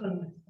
con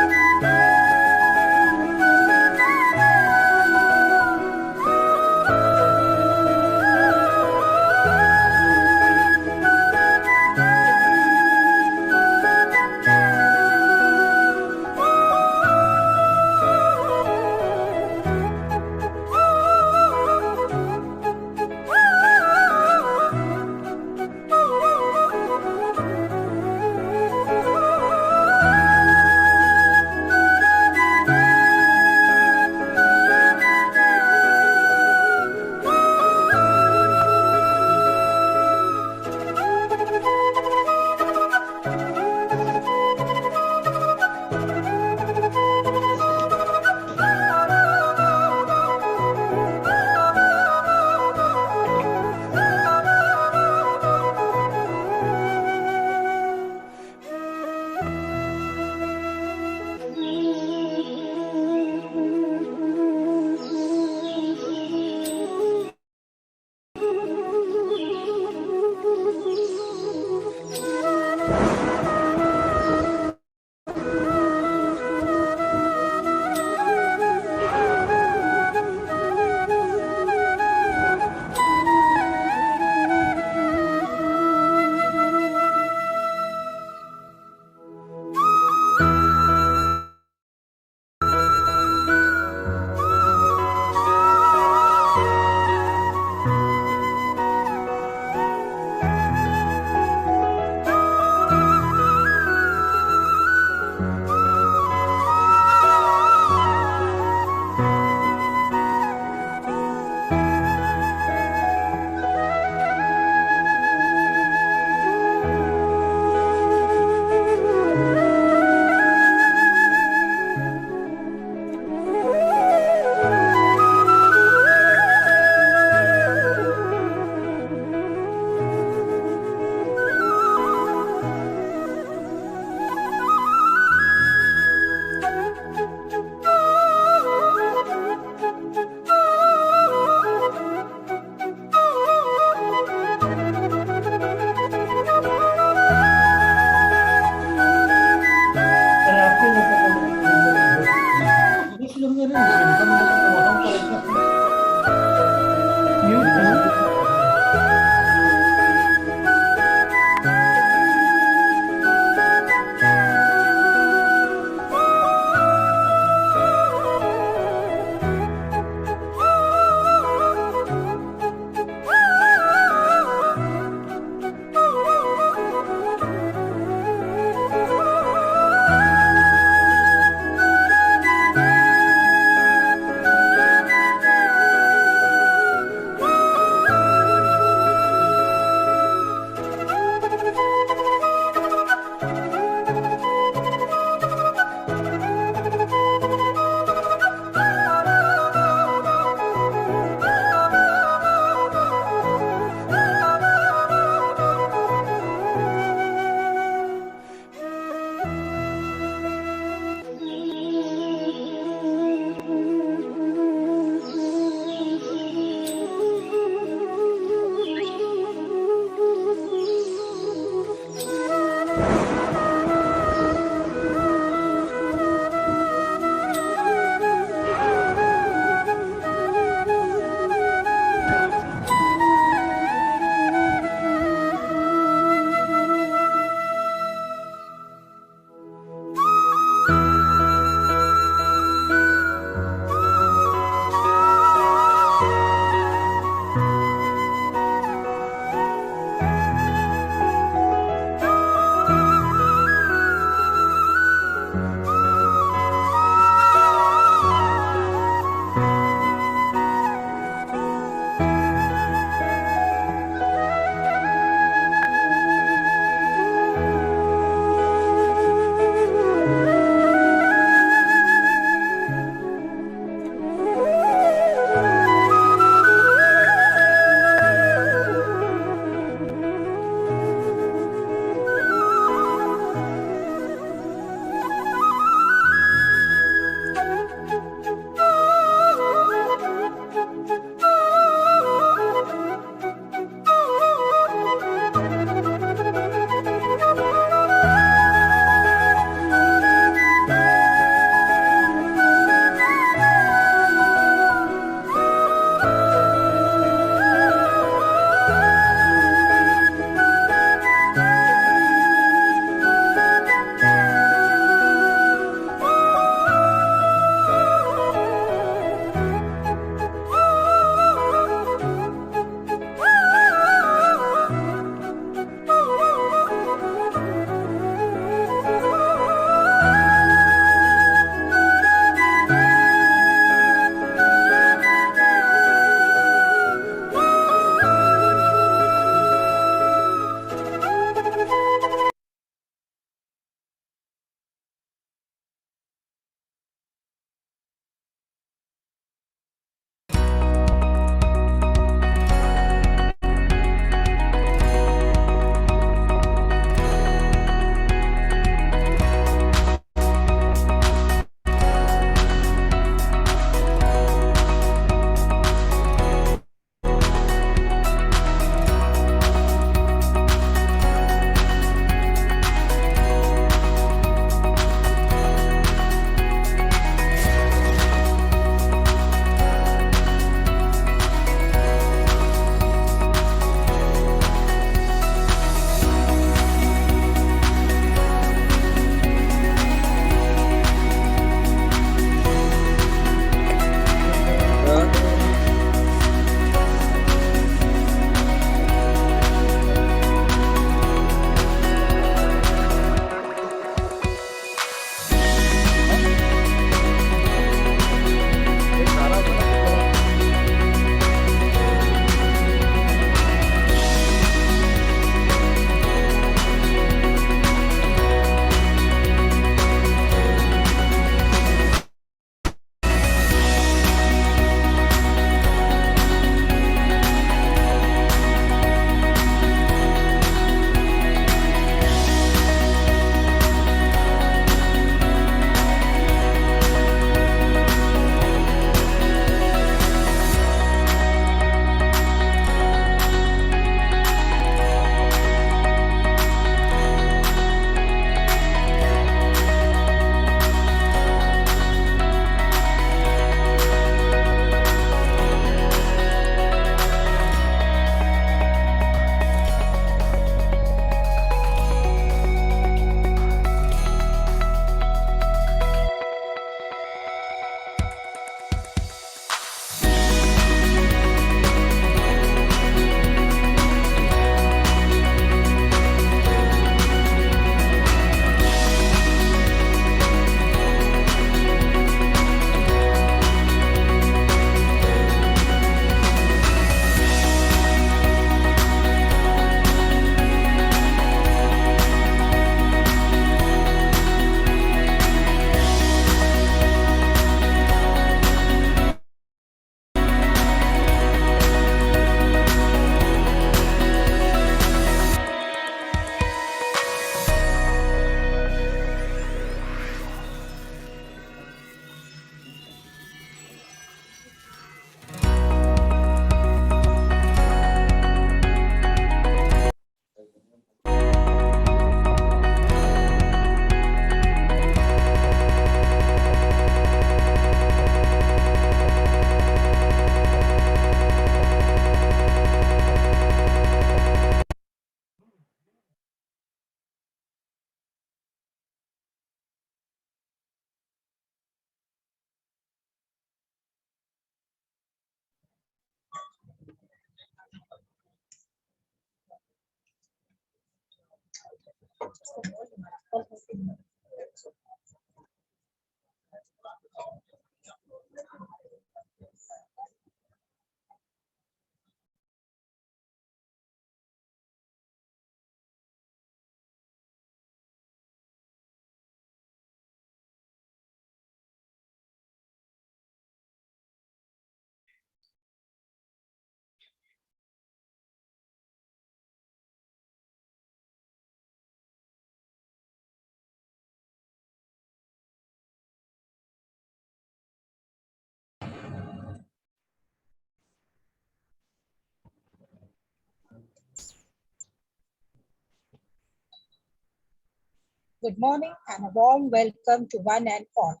Good morning and a warm welcome to one and all.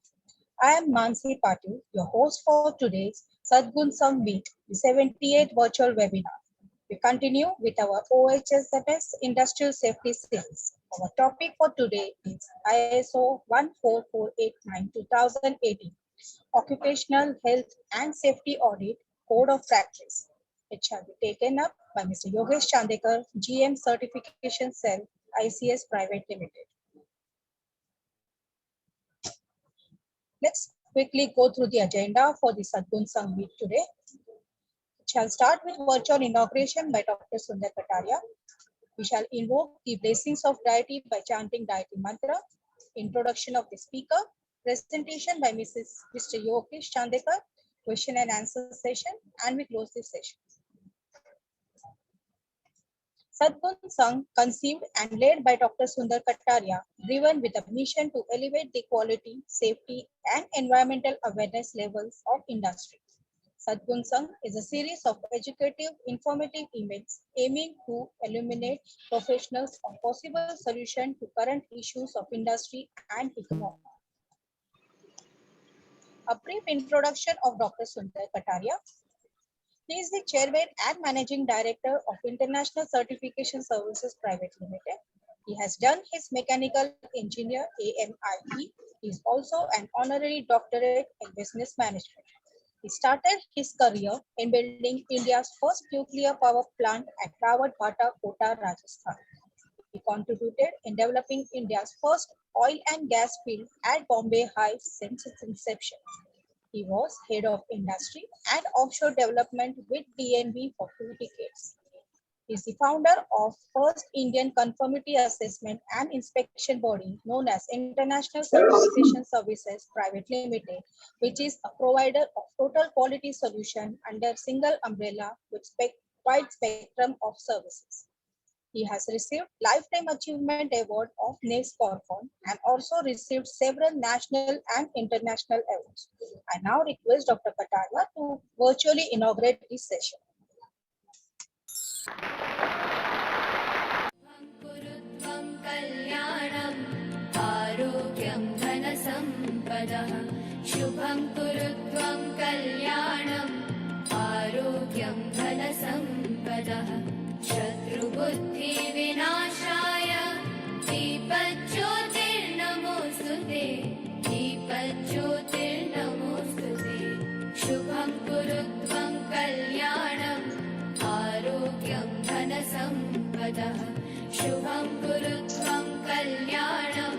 I am Mansi Patil, your host for today's Sadgun Sang Meet, the 78th virtual webinar. We continue with our OHSFS Industrial Safety Series. Our topic for today is ISO 14489-2018, Occupational Health and Safety Audit Code of Practice. It shall be taken up by Mr. Yogesh Chandekar, GM Certification Cell, ICS Private Limited. Let's quickly go through the agenda for the Sadgun Sang Meet today. It shall start with virtual inauguration by Dr. Sundar Kataria. We shall invoke the blessings of deity by chanting deity mantra, introduction of the speaker, presentation by Mr. Yogesh Chandekar, question and answer session, and we close this session. Sadgun Sang, conceived and led by Dr. Sundar Kataria, driven with a mission to elevate the quality, safety, and environmental awareness levels of industry. Sadgun Sang is a series of educative, informative events aiming to illuminate professionals on possible solutions to current issues of industry and economy. A brief introduction of Dr. Sundar Kataria. He is the Chairman and Managing Director of International Certification Services Private Limited. He has done his Mechanical Engineer AMIE. He is also an honorary doctorate in Business Management. He started his career in building India's first nuclear power plant at Rawat-Bhata, Kota, Rajasthan. He contributed in developing India's first oil and gas field at Bombay High since its inception. He was head of industry and offshore development with DNV for 2 decades. He is the founder of first Indian conformity assessment and inspection body known as International Certification Services Private Limited, which is a provider of total quality solution under single umbrella with wide spectrum of services. He has received Lifetime Achievement Award of NACE Corcon and also received several national and international awards. I now request Dr. Kataria to virtually inaugurate this session. Shubham kurutvam kalyanam arogyam dhana sampadah Shatru buddhi vinashaya Deepajyotir namostute Deepajyotir namostute Shubham kurutvam kalyanam arogyam dhana sampadah Shubham kurutvam kalyanam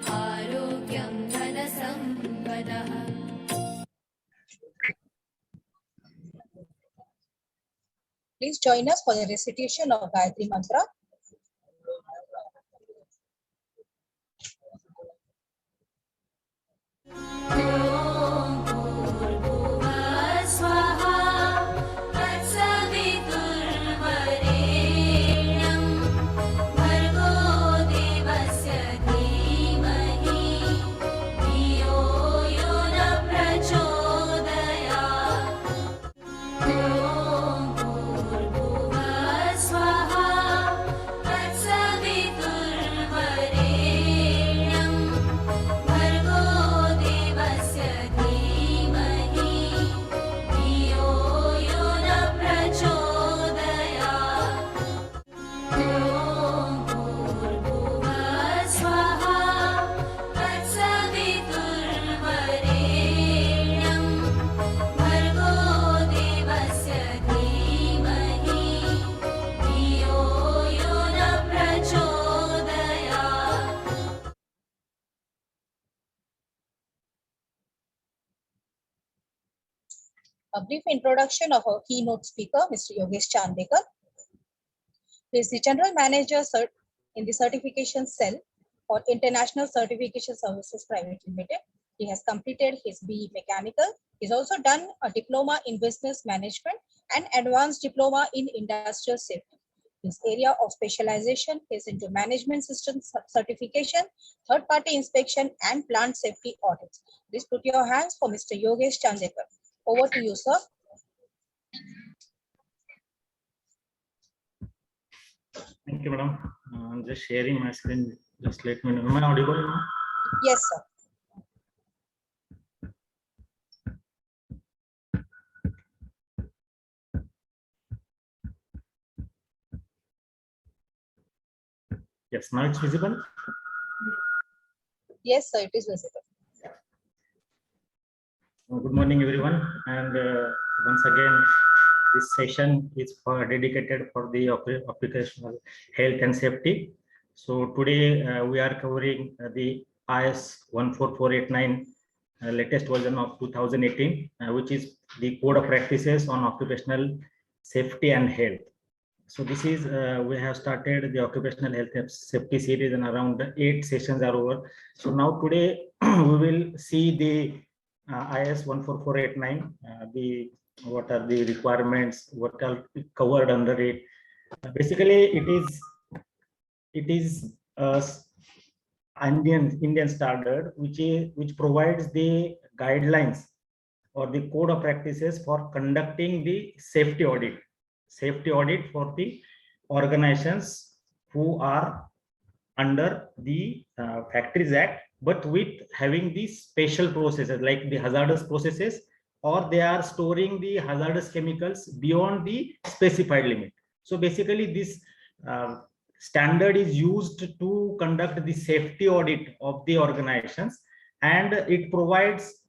arogyam dhana sampadah. Please join us for the recitation of Gayatri Mantra. A brief introduction of our keynote speaker, Mr. Yogesh Chandekar. He is the General Manager in the Certification Cell for International Certification Services Private Limited. He has completed his BE Mechanical. He's also done a Diploma in Business Management and Advanced Diploma in Industrial Safety. His area of specialization is into Management Systems Certification, Third-Party Inspection, and Plant Safety Audits. Please put your hands for Mr. Yogesh Chandekar. Over to you, sir. Thank you, madam. I'm just sharing my screen. Just let me know. Am I audible now? Yes, sir. Yes, now it's visible. Yes, sir, it is visible. Good morning, everyone. And once again, this session is dedicated for the occupational health and safety. So today we are covering the IS 14489 latest version of 2018, which is the code of practices on occupational safety and health. So this is we have started the occupational health and safety series, and around 8 sessions are over. So now today we will see the IS 14489, what are the requirements, what are covered under it. Basically, it is Indian standard which provides the guidelines or the code of practices for conducting the safety audit for the organizations who are under the Factories Act, but with having these special processes like the hazardous processes, or they are storing the hazardous chemicals beyond the specified limit. So basically this standard is used to conduct the safety audit of the organizations, and it provides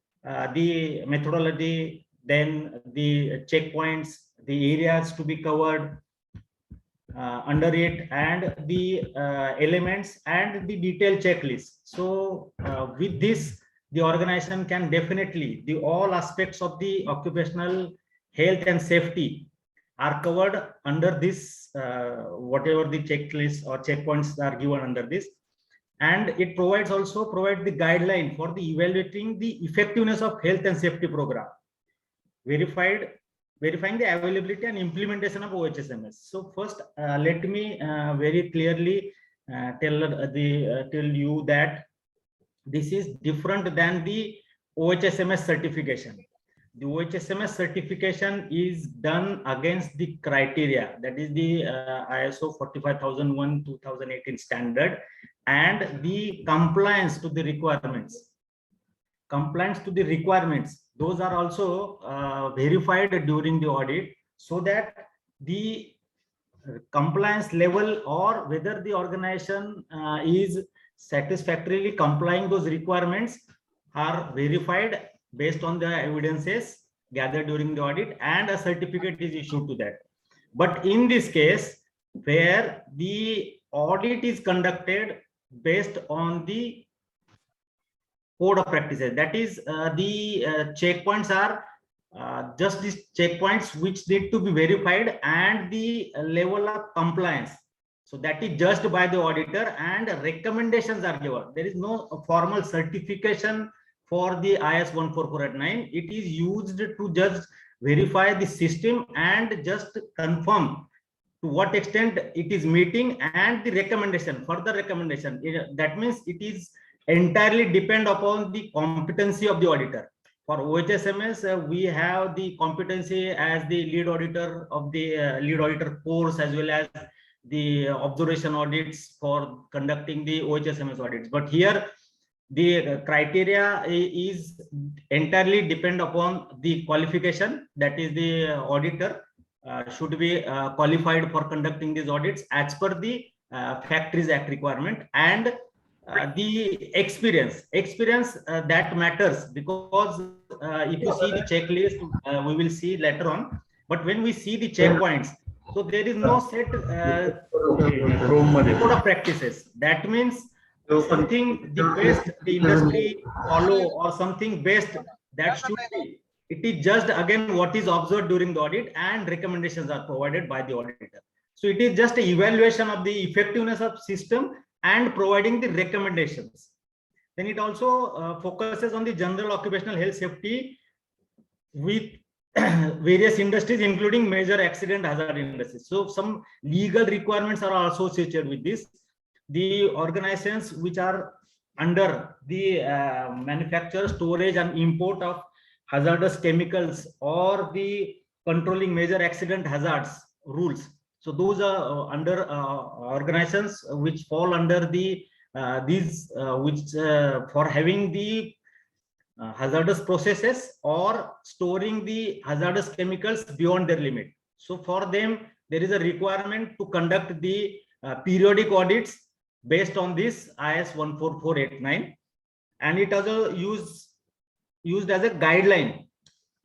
the methodology, then the checkpoints, the areas to be covered under it, and the elements and the detailed checklist. So with this, the organization can definitely, all aspects of the occupational health and safety are covered under this, whatever the checklist or checkpoints are given under this. And it provides the guideline for the evaluating the effectiveness of health and safety program, verifying the availability and implementation of OHSMS. So first, let me very clearly tell you that this is different than the OHSMS certification. The OHSMS certification is done against the criteria, that is the ISO 45001:2018 standard, and the compliance to the requirements. Those are also verified during the audit, so that the compliance level, or whether the organization is satisfactorily complying those requirements, are verified based on the evidences gathered during the audit, and a certificate is issued to that. But in this case, where the audit is conducted based on the code of practices, that is the checkpoints are just these checkpoints which need to be verified, and the level of compliance, so that is judged by the auditor, and recommendations are given. There is no formal certification for the IS 14489. It is used to just verify the system and just confirm to what extent it is meeting, and the recommendation, further recommendation. That means it is entirely depend upon the competency of the auditor. For OHSMS, we have the competency as the lead auditor of the lead auditor course, as well as the observation audits for conducting the OHSMS audits. But here, the criteria is entirely depend upon the qualification, that is the auditor should be qualified for conducting these audits as per the Factories Act requirement, and the experience that matters, because if you see the checklist, we will see later on, but when we see the checkpoints, so there is no set code of practices. That means something the best the industry follow, or something best that should be It is just again what is observed during the audit, and recommendations are provided by the auditor. So it is just an evaluation of the effectiveness of system and providing the recommendations. Then it also focuses on the general occupational health safety with various industries, including major accident hazard industries. So some legal requirements are associated with this. The organizations which are under the manufacture, storage and import of hazardous chemicals, or the controlling major accident hazards rules. So those are under organizations which fall under the these which for having the hazardous processes or storing the hazardous chemicals beyond their limit. So for them, there is a requirement to conduct the periodic audits based on this IS 14489, and it also used as a guideline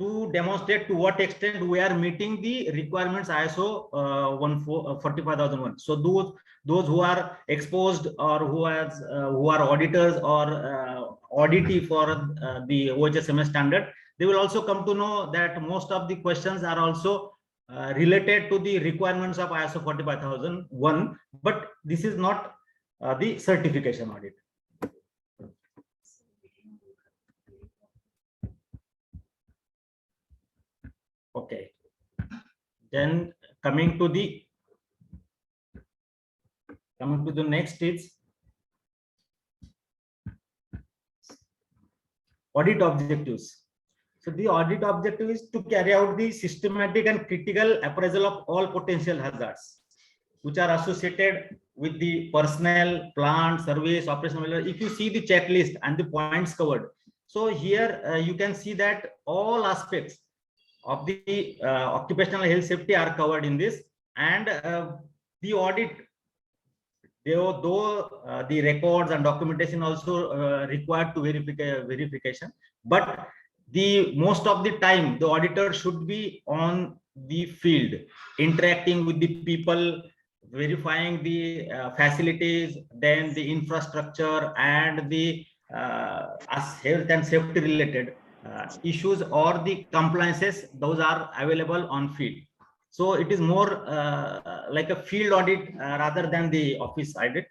to demonstrate to what extent we are meeting the requirements ISO 45001. So those who are exposed or who are auditors or auditee for the OHSMS standard, they will also come to know that most of the questions are also related to the requirements of ISO 45001, but this is not the certification audit. Okay, then coming to the next is audit objectives. So the audit objective is to carry out the systematic and critical appraisal of all potential hazards which are associated with the personnel, plant, service, operational. If you see the checklist and the points covered, so here you can see that all aspects of the occupational health safety are covered in this, and the audit, though the records and documentation also required to verification, but the most of the time the auditor should be on the field, interacting with the people, verifying the facilities, then the infrastructure and the health and safety related issues or the compliances, those are available on field. So it is more like a field audit rather than the office audit.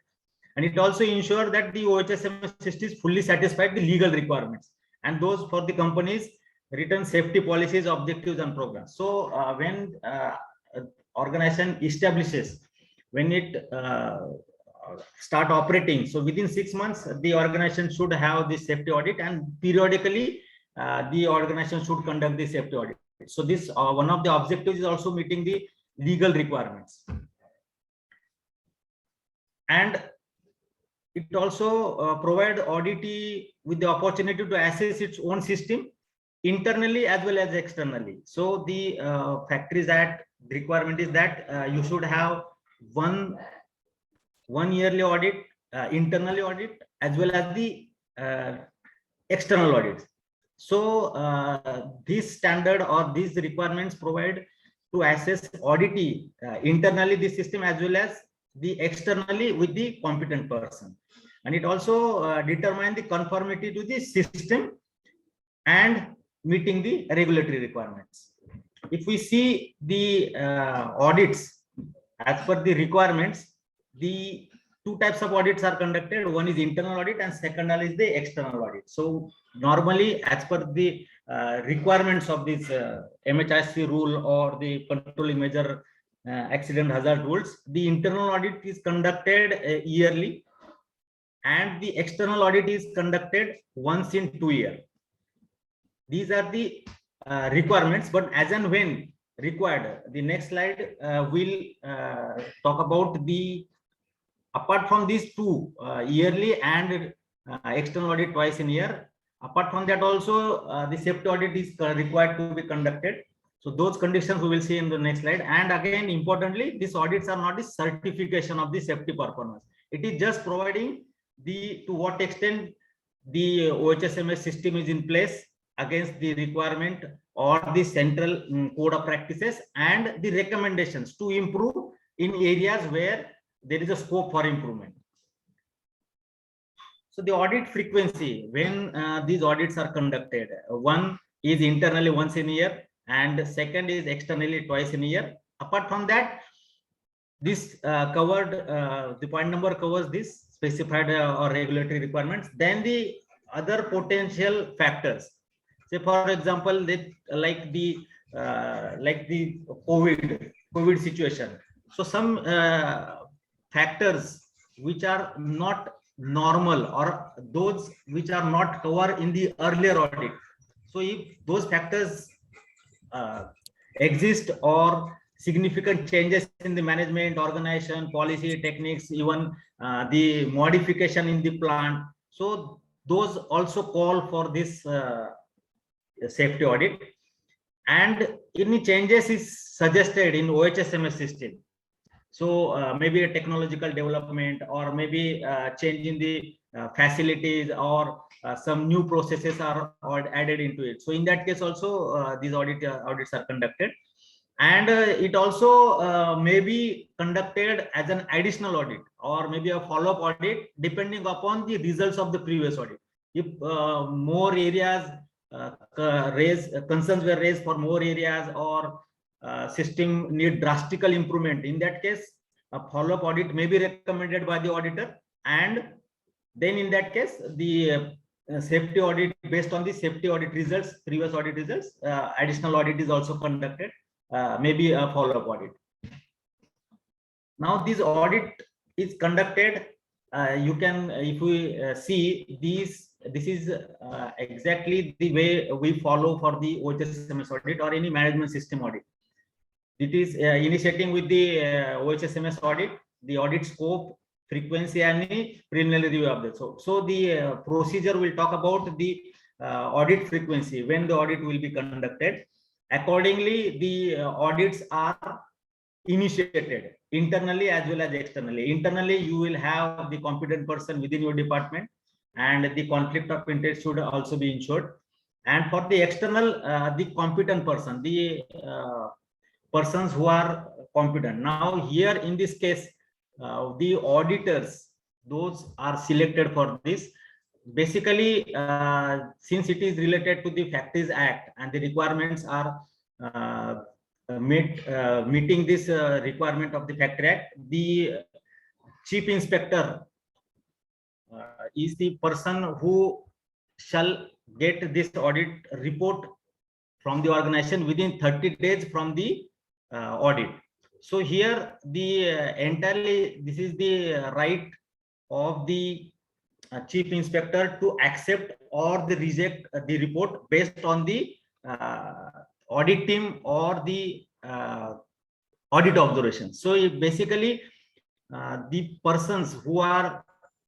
And it also ensures that the OHSMS system is fully satisfied the legal requirements and those for the company's written safety policies, objectives and programs. So when organization establishes, when it start operating, so within 6 months the organization should have the safety audit, and periodically the organization should conduct the safety audit. So this one of the objectives is also meeting the legal requirements, and it also provide auditee with the opportunity to assess its own system internally as well as externally. So the Factories Act requirement is that you should have one yearly audit, internally audit, as well as the external audits. So this standard or these requirements provide to assess auditee internally the system as well as the externally with the competent person, and it also determine the conformity to the system and meeting the regulatory requirements. If we see the audits as per the requirements, the two types of audits are conducted. One is internal audit and second one is the external audit. So normally as per the requirements of this MHIC rule or the controlling major accident hazard rules, the internal audit is conducted yearly and the external audit is conducted once in 2 years. These are the requirements, but as and when required, the next slide will talk about the, apart from these two, yearly and external audit twice in a year. Apart from that also the safety audit is required to be conducted. So those conditions we will see in the next slide. And again, importantly, these audits are not the certification of the safety performance. It is just providing the to what extent the OHSMS system is in place against the requirement or the central code of practices and the recommendations to improve in areas where there is a scope for improvement. So the audit frequency, when these audits are conducted, one, is internally once in a year, and second is externally twice in a year. Apart from that, this the point number covers this specified or regulatory requirements. Then the other potential factors, say for example, like the COVID situation. So some factors which are not normal, or those which are not covered in the earlier audit. So if those factors exist, or significant changes in the management, organization, policy, techniques, even the modification in the plant, so those also call for this safety audit. And any changes is suggested in OHSMS system. So maybe a technological development, or maybe change in the facilities, or some new processes are added into it. So in that case also these audits are conducted. And it also may be conducted as an additional audit, or maybe a follow-up audit, depending upon the results of the previous audit. If more areas concerns were raised for more areas, or system need drastical improvement, in that case a follow-up audit may be recommended by the auditor. And then in that case, the safety audit, based on the safety audit results, previous audit results, additional audit is also conducted, maybe a follow-up audit. Now this audit is conducted, you can, if we see these, this is exactly the way we follow for the OHSMS audit or any management system audit. It is initiating with the OHSMS audit, the audit scope, frequency, and the preliminary review of this. So the procedure will talk about the audit frequency, when the audit will be conducted. Accordingly, the audits are initiated internally as well as externally. Internally, you will have the competent person within your department, and the conflict of interest should also be ensured. And for the external, the competent person, the persons who are competent. Now here in this case, the auditors, those are selected for this. Basically, since it is related to the Factories Act, and the requirements are meeting this requirement of the Factory Act, the chief inspector is the person who shall get this audit report from the organization within 30 days from the audit. So here the entirely, this is the right of the chief inspector to accept or the reject the report based on the audit team or the audit observation. So basically the persons who are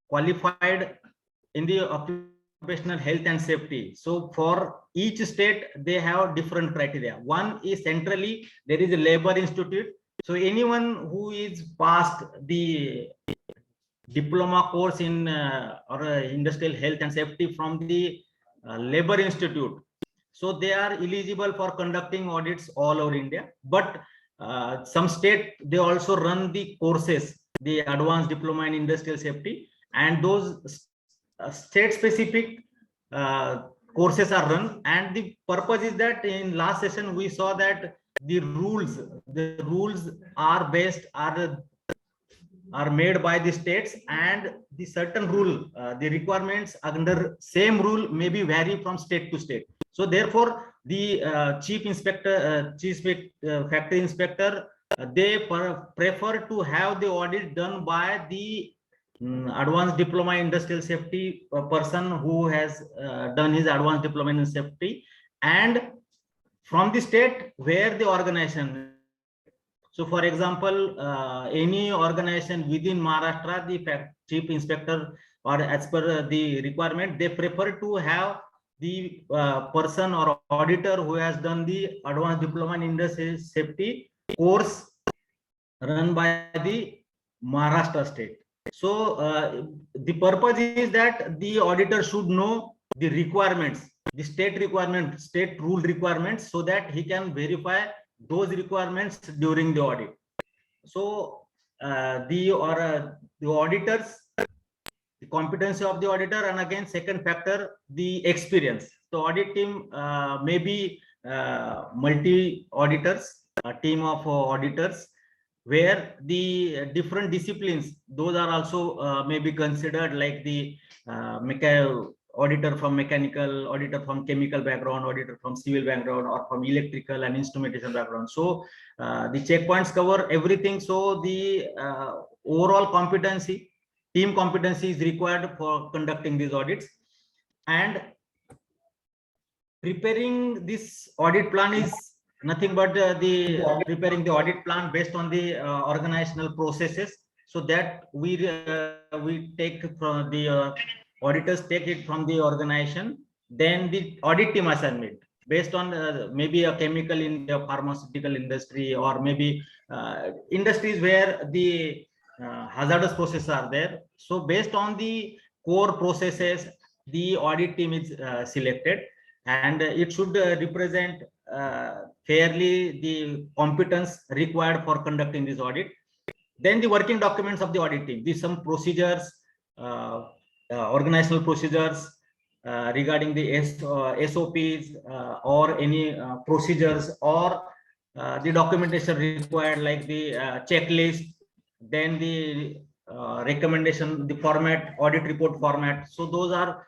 qualified in the occupational health and safety, so for each state they have different criteria. One is centrally, there is a labor institute. So anyone who is past the diploma course in or industrial health and safety from the labor institute, so they are eligible for conducting audits all over India. But some state, they also run the courses, the advanced diploma in industrial safety, and those state specific courses are run. And the purpose is that in last session we saw that the rules are based, are made by the states, and the certain rule, the requirements under same rule may be vary from state to state. So therefore the chief inspector, factory inspector, they prefer to have the audit done by the advanced diploma in industrial safety person who has done his advanced diploma in safety, and from the state where the organization. So for example, any organization within Maharashtra, the chief inspector, or as per the requirement, they prefer to have the person or auditor who has done the advanced diploma in industrial safety course run by the Maharashtra state. So the purpose is that the auditor should know the requirements, the state requirement, state rule requirements, so that he can verify those requirements during the audit. So the auditors, the competency of the auditor, and again second factor, the experience. So audit team may be multi auditors, a team of auditors, where the different disciplines, those are also may be considered, like the auditor from mechanical, auditor from chemical background, auditor from civil background, or from electrical and instrumentation background. So the checkpoints cover everything. So the overall competency, team competency is required for conducting these audits. And preparing this audit plan is nothing but preparing the audit plan based on the organizational processes, so that we take from the auditors take it from the organization. Then the audit team assignment based on maybe a chemical in the pharmaceutical industry, or maybe industries where the hazardous processes are there. So based on the core processes, the audit team is selected, and it should represent fairly the competence required for conducting this audit. Then the working documents of the audit team, these some procedures, organizational procedures regarding the SOPs or any procedures, or the documentation required, like the checklist, then the recommendation, the format, audit report format. So those are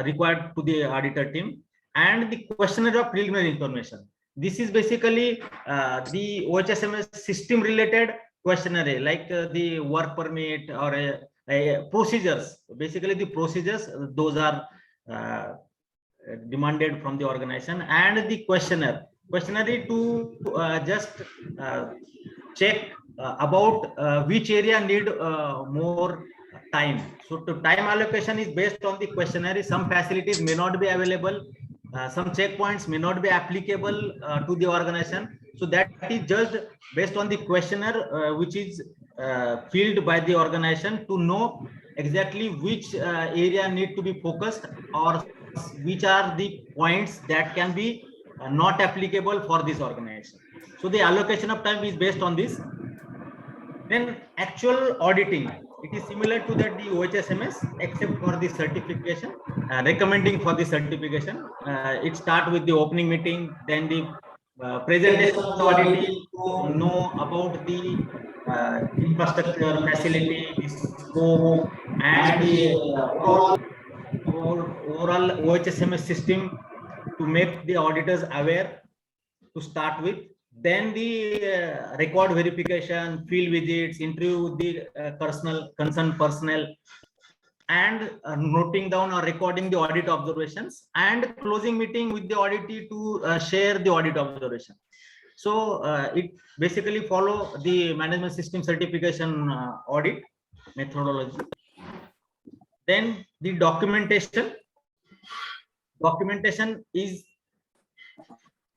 required to the auditor team. And the questionnaire of preliminary information. This is basically the OHSMS system related questionnaire, like the work permit or procedures. Basically the procedures, those are demanded from the organization. And the questionnaire to just check about which area need more time. So to time allocation is based on the questionnaire. Some facilities may not be available, some checkpoints may not be applicable to the organization. So that is judged based on the questionnaire which is filled by the organization, to know exactly which area need to be focused, or which are the points that can be not applicable for this organization. So the allocation of time is based on this. Then actual auditing, it is similar to that the OHSMS, except for the certification, recommending for the certification. It starts with the opening meeting, then the presentation of the auditing to know about the infrastructure, facility, the scope, and the overall OHSMS system, to make the auditors aware to start with. Then the record verification, field visits, interview with the concerned personnel, and noting down or recording the audit observations, and closing meeting with the auditee to share the audit observation. So it basically follow the management system certification audit methodology. Then the documentation is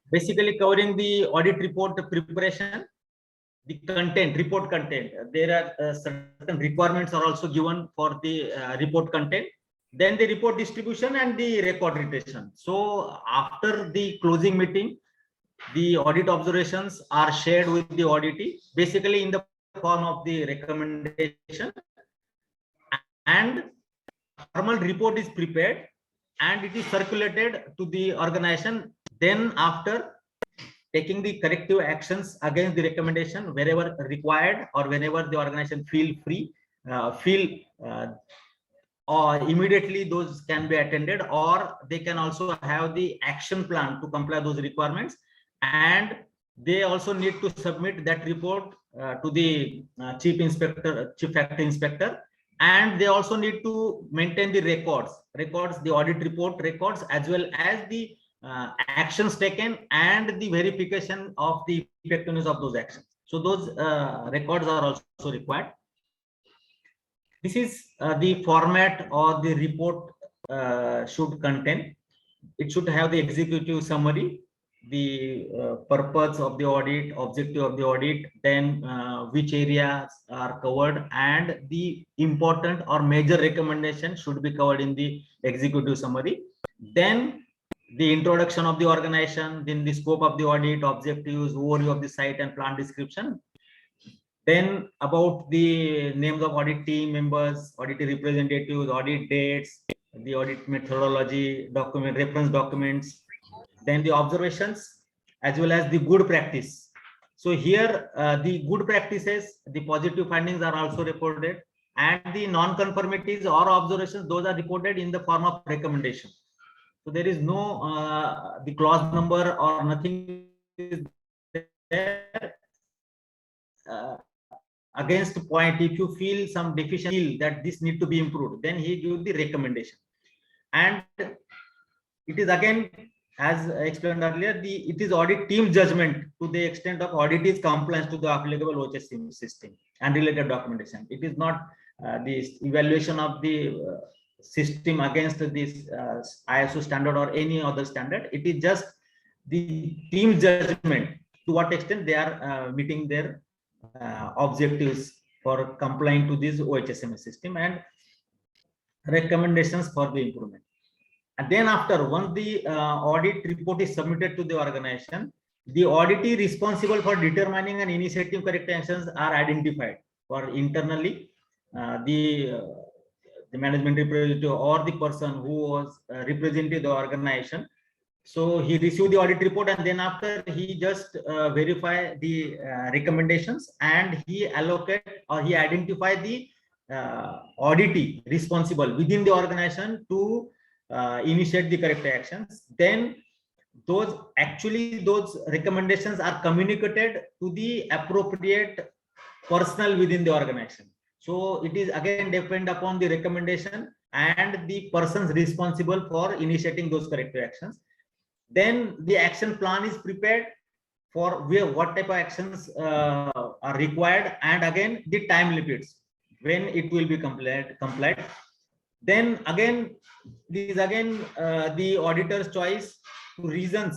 basically covering the audit report preparation, the content, report content. There are certain requirements are also given for the report content. Then the report distribution and the record retention. So after the closing meeting, the audit observations are shared with the auditee, basically in the form of the recommendation, and formal report is prepared and it is circulated to the organization. Then after taking the corrective actions against the recommendation wherever required, or whenever the organization feel free, or immediately those can be attended, or they can also have the action plan to comply those requirements. And they also need to submit that report to the chief factory inspector, and they also need to maintain the records, the audit report records, as well as the actions taken and the verification of the effectiveness of those actions. So those records are also required. This is the format or the report should contain. It should have the executive summary, the purpose of the audit, objective of the audit, then which areas are covered, and the important or major recommendation should be covered in the executive summary. Then the introduction of the organization, then the scope of the audit, objectives, overview of the site and plant description. Then about the names of audit team members, audit representatives, audit dates, the audit methodology, document, reference documents, then the observations, as well as the good practice. So here, the good practices, the positive findings are also reported, and the non-conformities or observations, those are reported in the form of recommendation. So there is no the clause number or nothing is there against point. If you feel some deficiency that this need to be improved, then he gives the recommendation. And it is again, as explained earlier, it is audit team judgment to the extent of audit is compliance to the applicable OHS system and related documentation. It is not the evaluation of the system against this ISO standard or any other standard. It is just the team judgment to what extent they are meeting their objectives for complying to this OHSMS system and recommendations for the improvement. And then after, once the audit report is submitted to the organization, the auditee responsible for determining and initiating corrective actions are identified for internally the management representative or the person who was representing the organization. So he received the audit report, and then after he just verify the recommendations, and he allocate or he identify the auditee responsible within the organization to initiate the corrective actions. Then those recommendations are communicated to the appropriate personnel within the organization. So it is again depend upon the recommendation and the persons responsible for initiating those corrective actions. Then the action plan is prepared for what type of actions are required, and again the time limits when it will be complied. Then again, this is again the auditor's choice to reason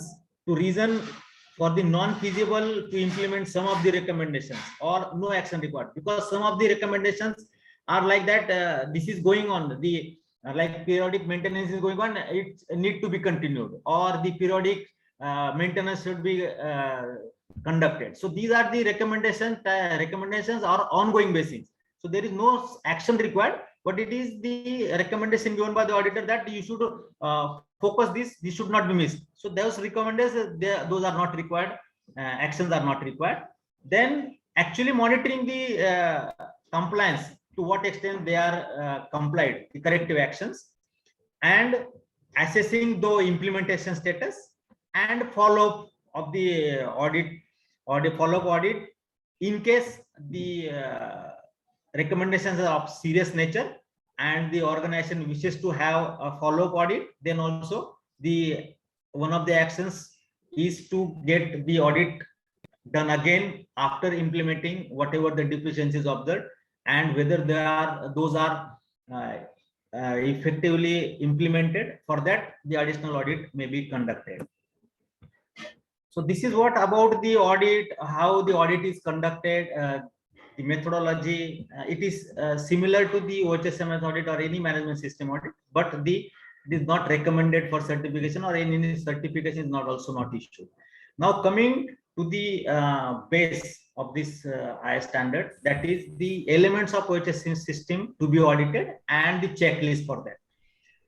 for the non-feasible to implement some of the recommendations or no action required, because some of the recommendations are like that this is going on, the like periodic maintenance is going on, it need to be continued, or the periodic maintenance should be conducted. So these are the recommendations are ongoing basis. So there is no action required, but it is the recommendation given by the auditor that you should focus this should not be missed. So those recommendations, those are not required, actions are not required. Then actually monitoring the compliance, to what extent they are complied, the corrective actions, and assessing the implementation status, and follow-up of the follow-up audit in case the recommendations are of serious nature and the organization wishes to have a follow-up audit. Then also the one of the actions is to get the audit done again after implementing whatever the deficiencies observed, and whether those are effectively implemented. For that, the additional audit may be conducted. So this is what about the audit, how the audit is conducted, the methodology. It is similar to the OHSMS audit or any management system audit, but it is not recommended for certification, or any certification is also not issued. Now coming to the base of this IS standard, that is the elements of OHSMS system to be audited and the checklist for that.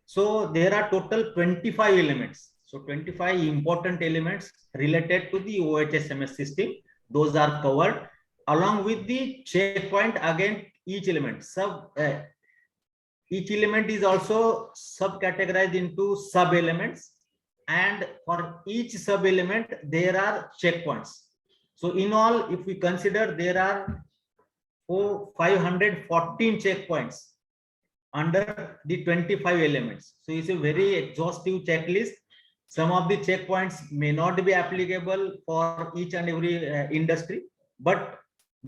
So there are total 25 elements. So 25 important elements related to the OHSMS system. Those are covered along with the checkpoint. Again, each element each element is also subcategorized into sub elements, and for each sub element there are checkpoints. So in all, if we consider, there are 514 checkpoints under the 25 elements. So it's a very exhaustive checklist. Some of the checkpoints may not be applicable for each and every industry, but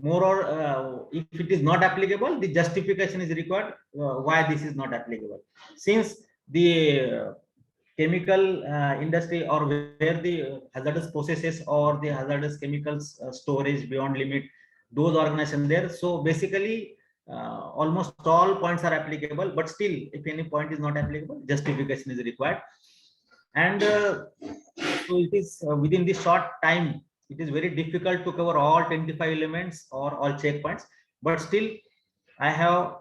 more or if it is not applicable, the justification is required why this is not applicable. Since the chemical industry, or where the hazardous processes or the hazardous chemicals storage beyond limit, those organizations there. So basically almost all points are applicable, but still if any point is not applicable, justification is required. And so it is within this short time, it is very difficult to cover all 25 elements or all checkpoints, but still I have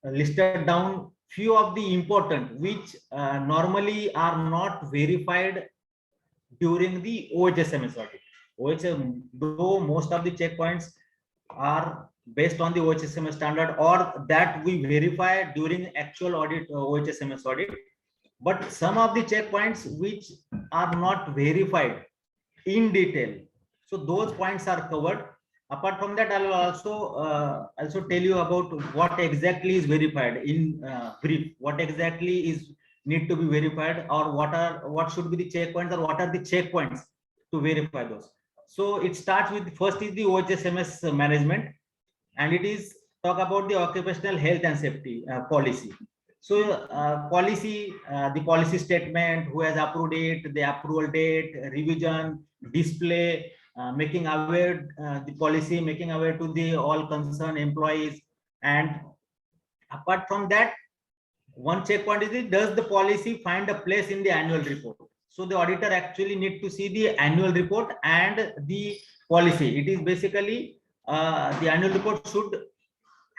listed down few of the important which normally are not verified during the OHSMS audit. Though most of the checkpoints are based on the OHSMS standard or that we verify during actual audit, OHSMS audit, but some of the checkpoints which are not verified in detail. So those points are covered. Apart from that, I will also tell you about what exactly is verified in brief. What exactly is need to be verified, or what should be the checkpoints, or what are the checkpoints to verify those. So it starts with, first is the OHSMS management, and it is talk about the occupational health and safety policy. So the policy statement, who has approved it, the approval date, revision, display, making aware the policy, making aware to the all concerned employees. And apart from that, one checkpoint is, does the policy find a place in the annual report? So the auditor actually need to see the annual report and the policy. It is basically the annual report should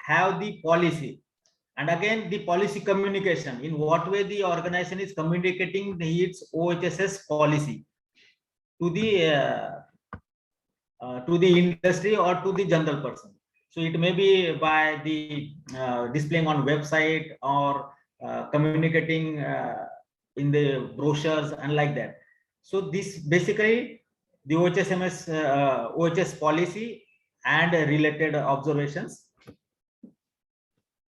have the policy. And again, the policy communication, in what way the organization is communicating its OHSS policy to the industry or to the general person. So it may be by the displaying on website, or communicating in the brochures and like that. So this basically the OHS policy and related observations.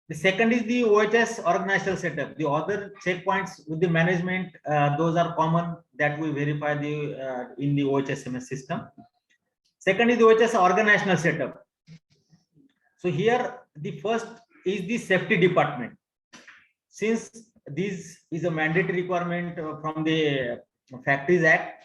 The second is the OHS organizational setup. The other checkpoints with the management, those are common that we verify in the OHSMS system. Second is the OHS organizational setup. So here the first is the safety department. Since this is a mandatory requirement from the Factories Act,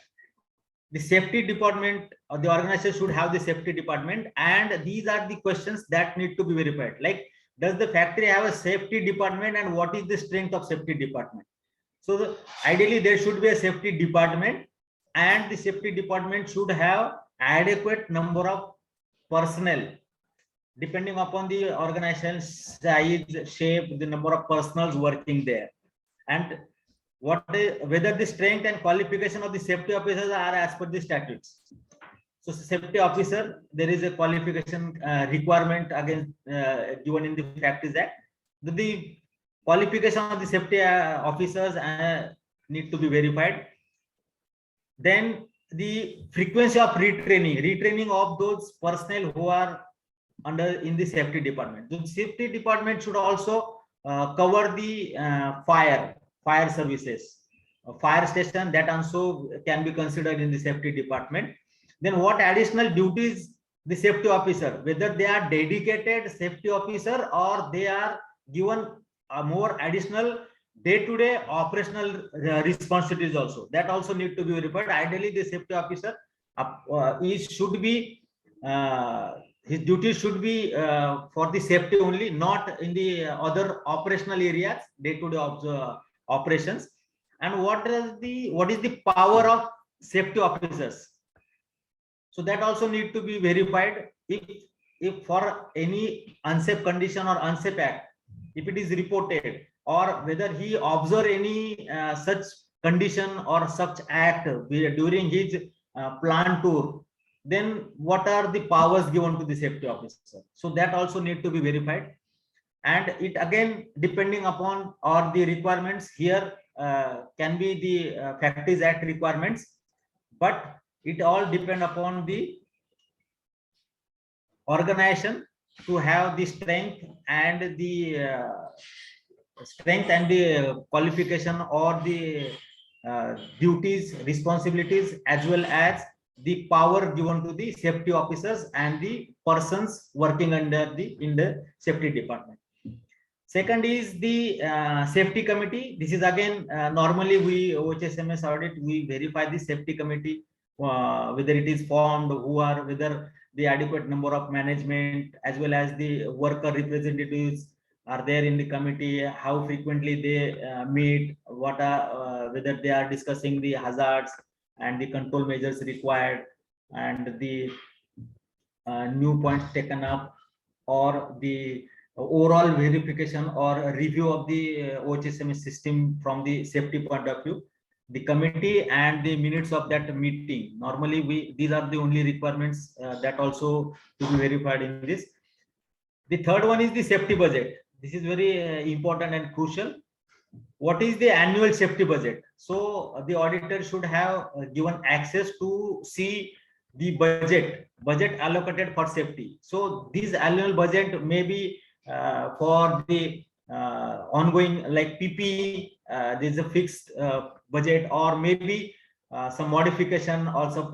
the safety department or the organization should have the safety department, and these are the questions that need to be verified. Like, does the factory have a safety department, and what is the strength of safety department? So ideally there should be a safety department, and the safety department should have adequate number of personnel depending upon the organization size, shape, the number of personnel working there, and whether the strength and qualification of the safety officers are as per the statutes. So safety officer, there is a qualification requirement against given in the Factories Act. The qualification of the safety officers need to be verified. Then the frequency of retraining of those personnel who are in the safety department. The safety department should also cover the fire services, fire station, that also can be considered in the safety department. Then what additional duties the safety officer, whether they are dedicated safety officer or they are given a more additional day-to-day operational responsibilities also, that also need to be verified. Ideally the safety officer his duties should be for the safety only, not in the other operational areas, day-to-day operations. And what is the power of safety officers? So that also need to be verified. If for any unsafe condition or unsafe act, if it is reported, or whether he observe any such condition or such act during his plant tour, then what are the powers given to the safety officer? So that also need to be verified. And it again depending upon or the requirements here can be the Factories Act requirements, but it all depend upon the organization to have the strength and the qualification or the duties, responsibilities, as well as the power given to the safety officers and the persons working in the safety department. Second is the safety committee. This is again normally we OHSMS audit, we verify the safety committee, whether it is formed, whether the adequate number of management as well as the worker representatives are there in the committee, how frequently they meet, whether they are discussing the hazards and the control measures required, and the new points taken up, or the overall verification or a review of the OHSMS system from the safety point of view, the committee and the minutes of that meeting. Normally, these are the only requirements that also to be verified in this. The third one is the safety budget. This is very important and crucial. What is the annual safety budget? So the auditor should have given access to see the budget allocated for safety. So this annual budget may be for the ongoing like PPE, there's a fixed budget, or maybe some modification or some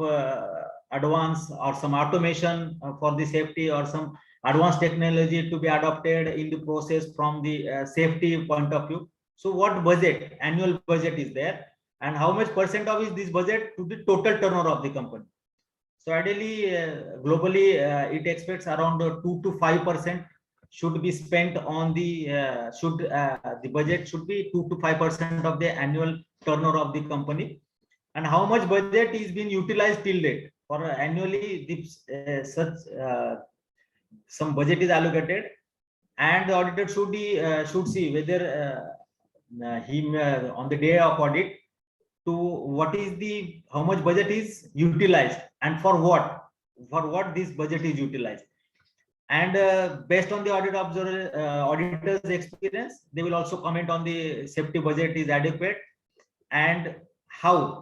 advance or some automation for the safety, or some advanced technology to be adopted in the process from the safety point of view. So what budget, annual budget is there, and how much percent of this budget to the total turnover of the company? So ideally, globally, it expects around 2 to 5% should be spent on the the budget should be 2 to 5% of the annual turnover of the company. And how much budget is being utilized till date? For annually, this such some budget is allocated, and the auditor should see whether on the day of audit, to what is the how much budget is utilized and for what this budget is utilized. And based on the auditor's experience, they will also comment on the safety budget is adequate, and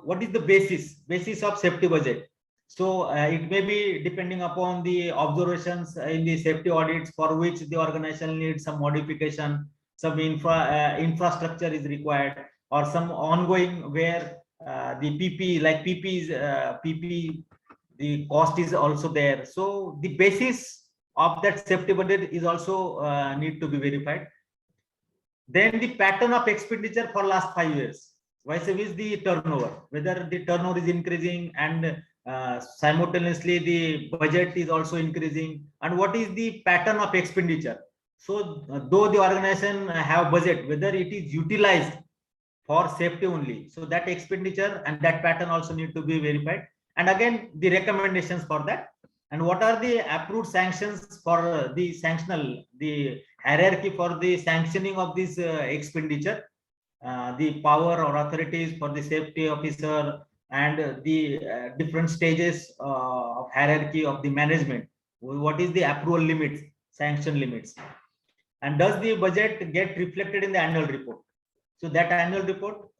what is the basis of safety budget. So it may be depending upon the observations in the safety audits for which the organization needs some modification, some infrastructure is required, or some ongoing where the PP, the cost is also there. So the basis of that safety budget is also need to be verified. Then the pattern of expenditure for last 5 years, vice versa the turnover, whether the turnover is increasing and simultaneously the budget is also increasing, and what is the pattern of expenditure. So though the organization have budget, whether it is utilized for safety only, so that expenditure and that pattern also need to be verified. And again, the recommendations for that, and what are the approved sanctions for the hierarchy for the sanctioning of this expenditure, the power or authorities for the safety officer, and the different stages of hierarchy of the management. What is the approval limits, sanction limits, and does the budget get reflected in the annual report? So that annual report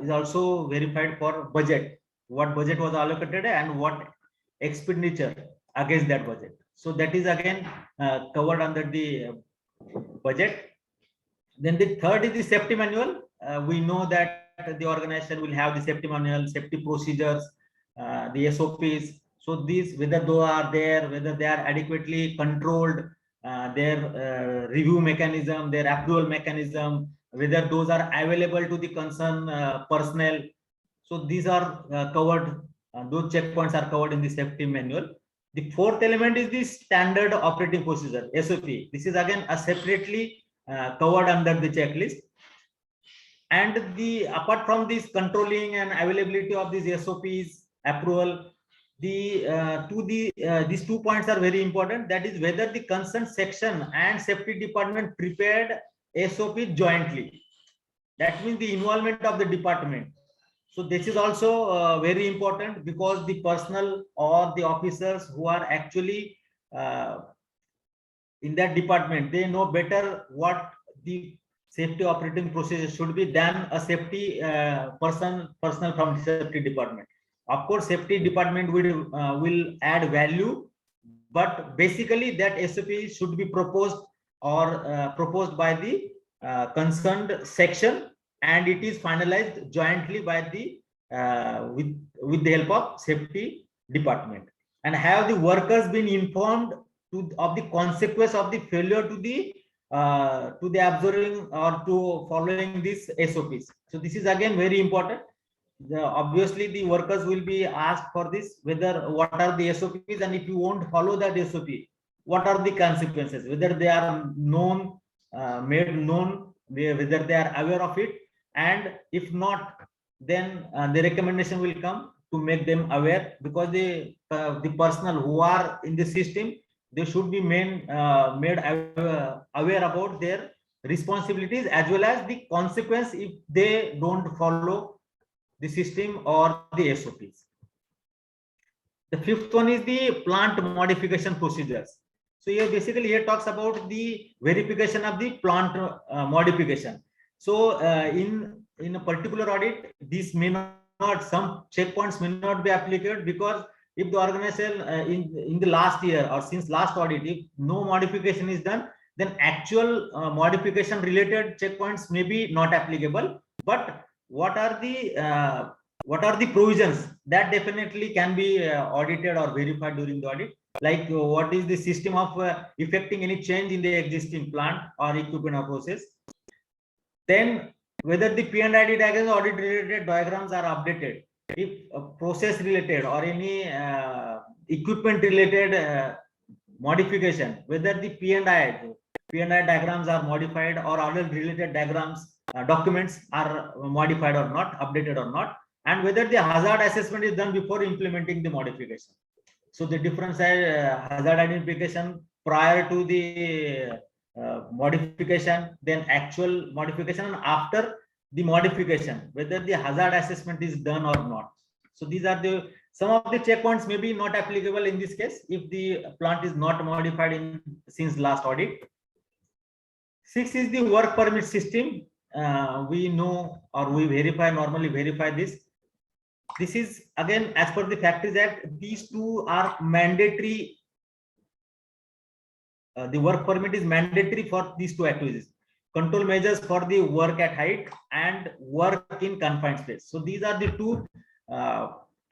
is also verified for budget, what budget was allocated and what expenditure against that budget. So that is again covered under the budget. Then the third is the safety manual. We know that the organization will have the safety manual, safety procedures, the SOPs. So these, whether those are there, whether they are adequately controlled, their review mechanism, their approval mechanism, whether those are available to the concerned personnel. So these are covered, those checkpoints are covered in the safety manual. The fourth element is the standard operating procedure, SOP. This is again a separately covered under the checklist. And apart from this controlling and availability of these SOPs, approval, these 2 points are very important. That is whether the concerned section and safety department prepared SOP jointly. That means the involvement of the department. So this is also very important, because the personnel or the officers who are actually in that department, they know better what the safety operating procedure should be than a safety personnel from the safety department. Of course, safety department will add value, but basically that SOP should be proposed or proposed by the concerned section, and it is finalized jointly by the with the help of safety department. And have the workers been informed of the consequence of the failure to the observing or to following these SOPs. So this is again very important. Obviously the workers will be asked for this, whether what are the SOPs, and if you won't follow that SOP, what are the consequences, whether they are known, made known, whether they are aware of it, and if not, then the recommendation will come to make them aware, because the personnel who are in the system, they should be made aware about their responsibilities as well as the consequence if they don't follow the system or the SOPs. The fifth one is the plant modification procedures. So here basically here talks about the verification of the plant modification. So in a particular audit, this may not, some checkpoints may not be applicable, because if the organization in the last year or since last audit, if no modification is done, then actual modification related checkpoints may be not applicable. But what are the provisions that definitely can be audited or verified during the audit? Like what is the system of effecting any change in the existing plant or equipment or process? Then whether the P&ID diagrams, audit related diagrams are updated. If process related or any equipment related modification, whether the P&I diagrams are modified or other related diagrams, documents are modified or not, updated or not, and whether the hazard assessment is done before implementing the modification. So the difference is hazard identification prior to the modification, then actual modification, and after the modification, whether the hazard assessment is done or not. So these are the some of the checkpoints may be not applicable in this case if the plant is not modified in since last audit. 6 is the work permit system. We know or we normally verify this. This is again as per the Factories Act. These two are mandatory. The work permit is mandatory for these two activities: control measures for the work at height and work in confined space. So these are the two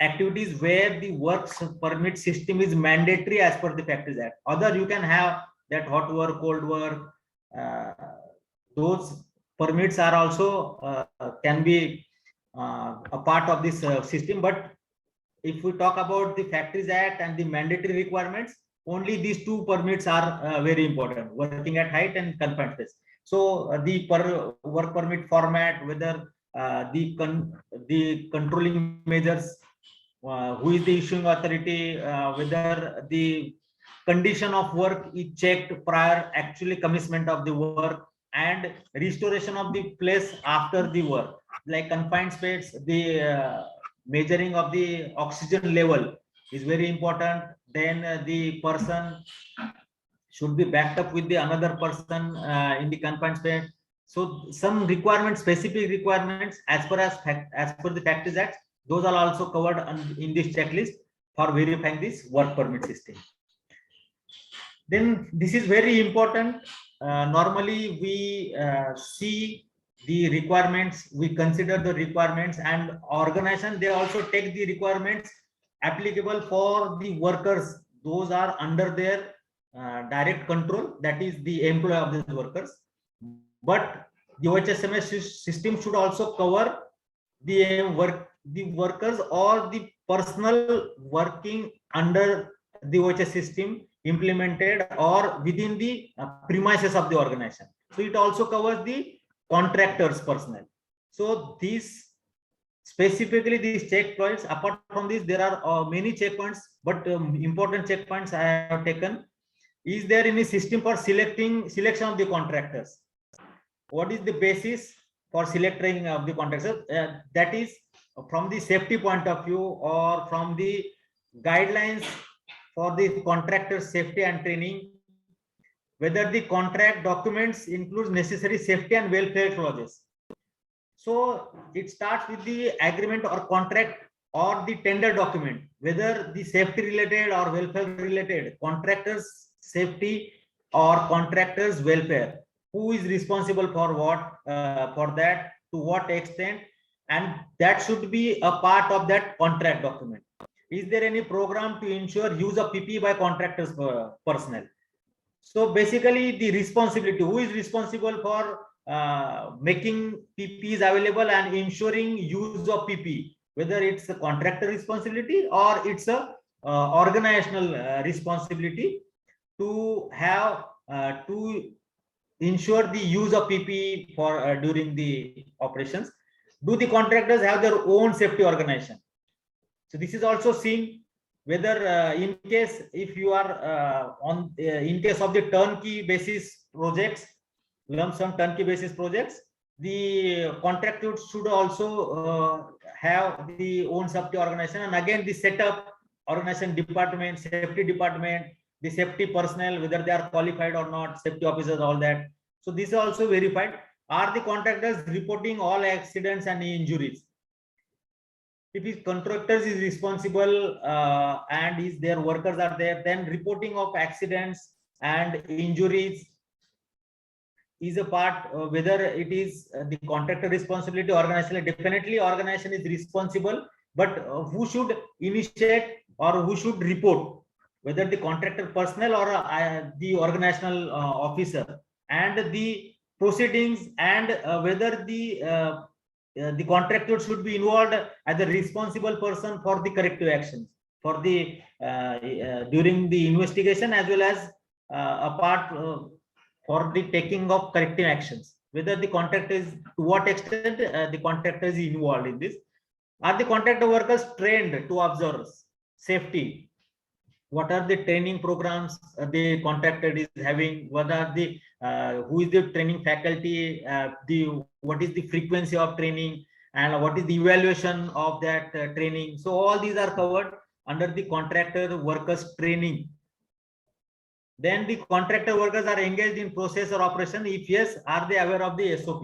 activities where the work permit system is mandatory as per the Factories Act. Other you can have that hot work, cold work. Those permits are also can be a part of this system. But if we talk about the Factories Act and the mandatory requirements, only these two permits are very important: working at height and confined space. So the work permit format, whether the controlling measures, who is the issuing authority, whether the condition of work is checked prior actually commencement of the work, and restoration of the place after the work, like confined space, the measuring of the oxygen level is very important. Then the person should be backed up with the another person in the confined space. So some requirements, specific requirements as per the Factories Act, those are also covered in this checklist for verifying this work permit system. Then this is very important. Normally we see the requirements, we consider the requirements, and organization, they also take the requirements applicable for the workers. Those are under their direct control, that is the employee of these workers. But the OHSMS system should also cover the workers or the personal working under the OHS system implemented or within the premises of the organization. So it also covers the contractors personnel. So these specifically these checkpoints. Apart from this, there are many checkpoints, but important checkpoints I have taken. Is there any system for selection of the contractors? What is the basis for selecting of the contractors? That is from the safety point of view or from the guidelines for the contractor safety and training, whether the contract documents includes necessary safety and welfare clauses. So it starts with the agreement or contract or the tender document, whether the safety related or welfare related, contractors safety or contractors welfare, who is responsible for what, for that, to what extent, and that should be a part of that contract document. Is there any program to ensure use of PPE by contractors personnel? So basically the responsibility, who is responsible for making PPEs available and ensuring use of PPE, whether it's a contractor responsibility or it's a organizational responsibility to have to ensure the use of PPE for during the operations. Do the contractors have their own safety organization? So this is also seen. whether in case if you are in case of the turnkey basis projects, lump sum turnkey basis projects, the contractor should also have the own safety organization, and again the setup, organization department, safety department, the safety personnel, whether they are qualified or not, safety officers, all that. So this is also verified. Are the contractors reporting all accidents and injuries? If his contractors is responsible and his their workers are there, then reporting of accidents and injuries is a part, whether it is the contractor responsibility, organization, definitely organization is responsible, but who should initiate or who should report, whether the contractor personnel or the organizational officer, and the proceedings, and whether the contractor should be involved as a responsible person for the corrective actions for the during the investigation, as well as a part for the taking of corrective actions, whether the contractor is, to what extent the contractor is involved in this. Are the contractor workers trained to observe safety? What are the training programs the contractor is having? What are the who is the training faculty? What is the frequency of training, and what is the evaluation of that training? So all these are covered under the contractor workers training. Then the contractor workers are engaged in process or operation. If yes, are they aware of the SOP?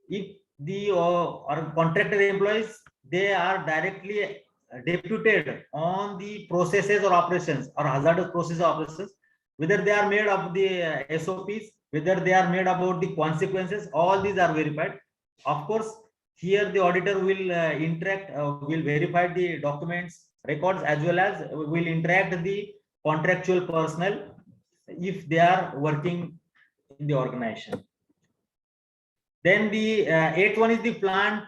If the or contractor employees, they are directly deputed on the processes or operations or hazardous process operations, whether they are made of the SOPs, whether they are made about the consequences, all these are verified. Of course, here the auditor will interact, will verify the documents, records, as well as will interact the contractual personnel if they are working in the organization. Then the eighth one is the plant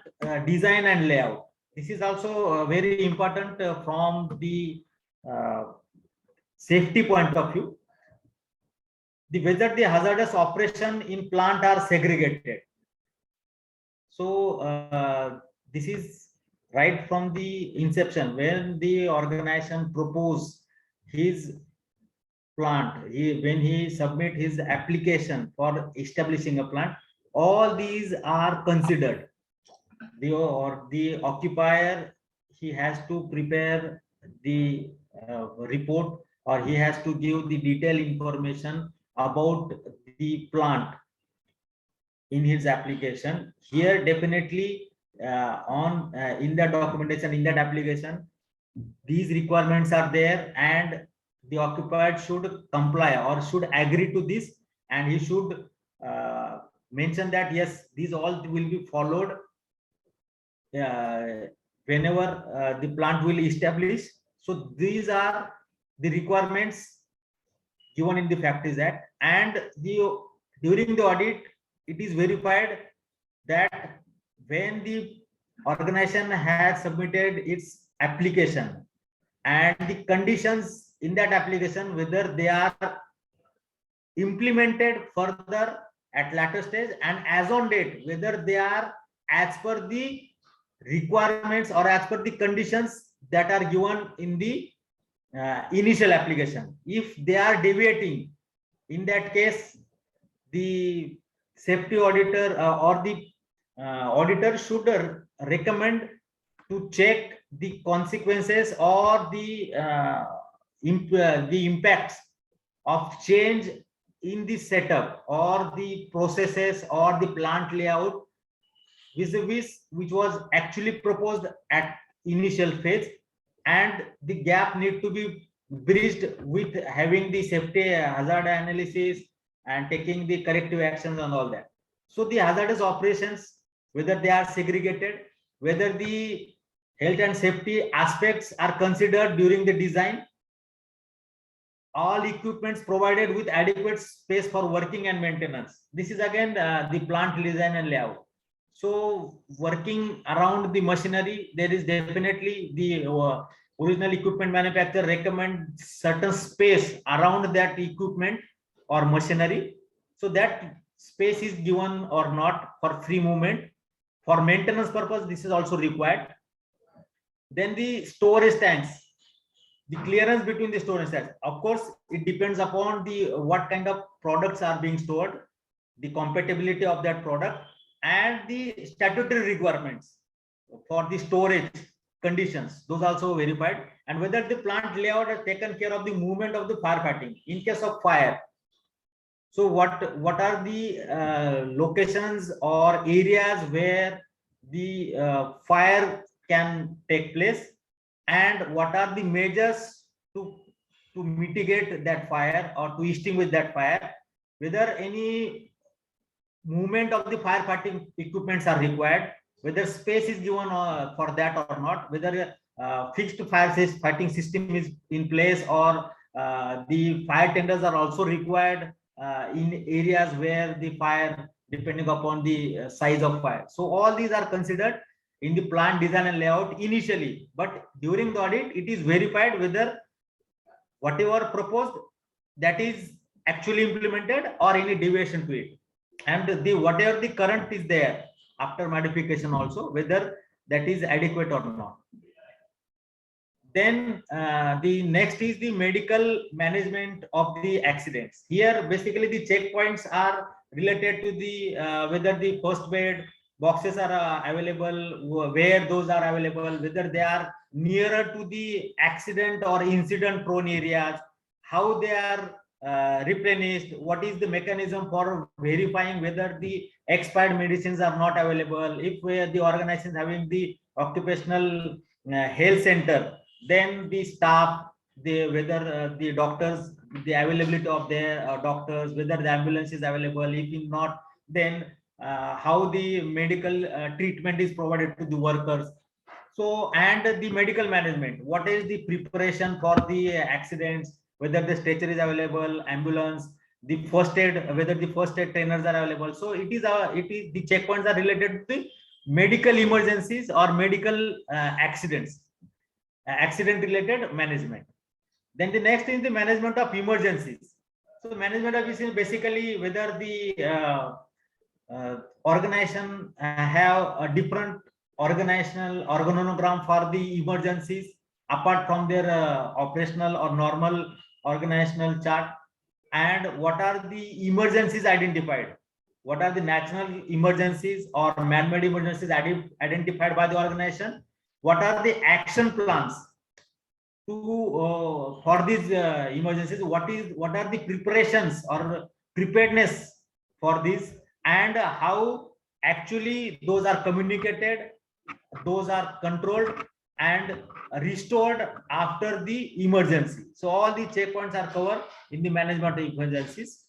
design and layout. This is also very important from the safety point of view. Whether the hazardous operation in plant are segregated. So this is right from the inception, when the organization propose his plant, when he submit his application for establishing a plant, all these are considered. The occupier, he has to prepare the report, or he has to give the detailed information about the plant in his application. Here definitely in the documentation, in that application, these requirements are there, and the occupier should comply or should agree to this, and he should mention that yes, these all will be followed whenever the plant will establish. So these are the requirements given in the Factories Act, and during the audit it is verified that when the organization has submitted its application and the conditions in that application, whether they are implemented further at later stage, and as on date, whether they are as per the requirements or as per the conditions that are given in the initial application. If they are deviating, in that case, the safety auditor or the auditor should recommend to check the consequences or the impacts of change in the setup or the processes or the plant layout vis-a-vis which was actually proposed at initial phase, and the gap need to be bridged with having the safety hazard analysis and taking the corrective actions and all that. So the hazardous operations, whether they are segregated, whether the health and safety aspects are considered during the design, all equipments provided with adequate space for working and maintenance. This is again the plant design and layout. So working around the machinery, there is definitely the original equipment manufacturer recommend certain space around that equipment or machinery, so that space is given or not for free movement. For maintenance purpose, this is also required. Then the storage tanks, the clearance between the storage sites. Of course, it depends upon the what kind of products are being stored, the compatibility of that product, and the statutory requirements for the storage conditions. Those also verified, and whether the plant layout has taken care of the movement of the firefighting in case of fire. So what are the locations or areas where the fire can take place, and what are the measures to mitigate that fire or to extinguish that fire, whether any movement of the firefighting equipments are required, whether space is given for that or not, whether fixed fighting system is in place, or the fire tenders are also required in areas where the fire, depending upon the size of fire. So all these are considered in the plant design and layout initially, but during the audit it is verified whether whatever proposed, that is actually implemented or any deviation to it, and the whatever the current is there after modification also, whether that is adequate or not. Then the next is the medical management of the accidents. Here basically the checkpoints are related to the whether the first aid boxes are available, where those are available, whether they are nearer to the accident or incident prone areas, how they are replenished, what is the mechanism for verifying whether the expired medicines are not available, if the organization having the occupational health center, then the staff, whether the doctors, the availability of their doctors, whether the ambulance is available, if not, then how the medical treatment is provided to the workers. So, and the medical management, what is the preparation for the accidents, whether the stretcher is available, ambulance, the first aid, whether the first aid trainers are available. So it is the checkpoints are related to the medical emergencies or medical accidents, accident related management. Then the next is the management of emergencies. So management of emergencies basically whether the organization have a different organizational organogram for the emergencies apart from their operational or normal organizational chart, and what are the emergencies identified, what are the national emergencies or man-made emergencies identified by the organization, what are the action plans to for these emergencies, what are the preparations or preparedness for this, and how actually those are communicated, those are controlled and restored after the emergency. So all the checkpoints are covered in the management of emergencies.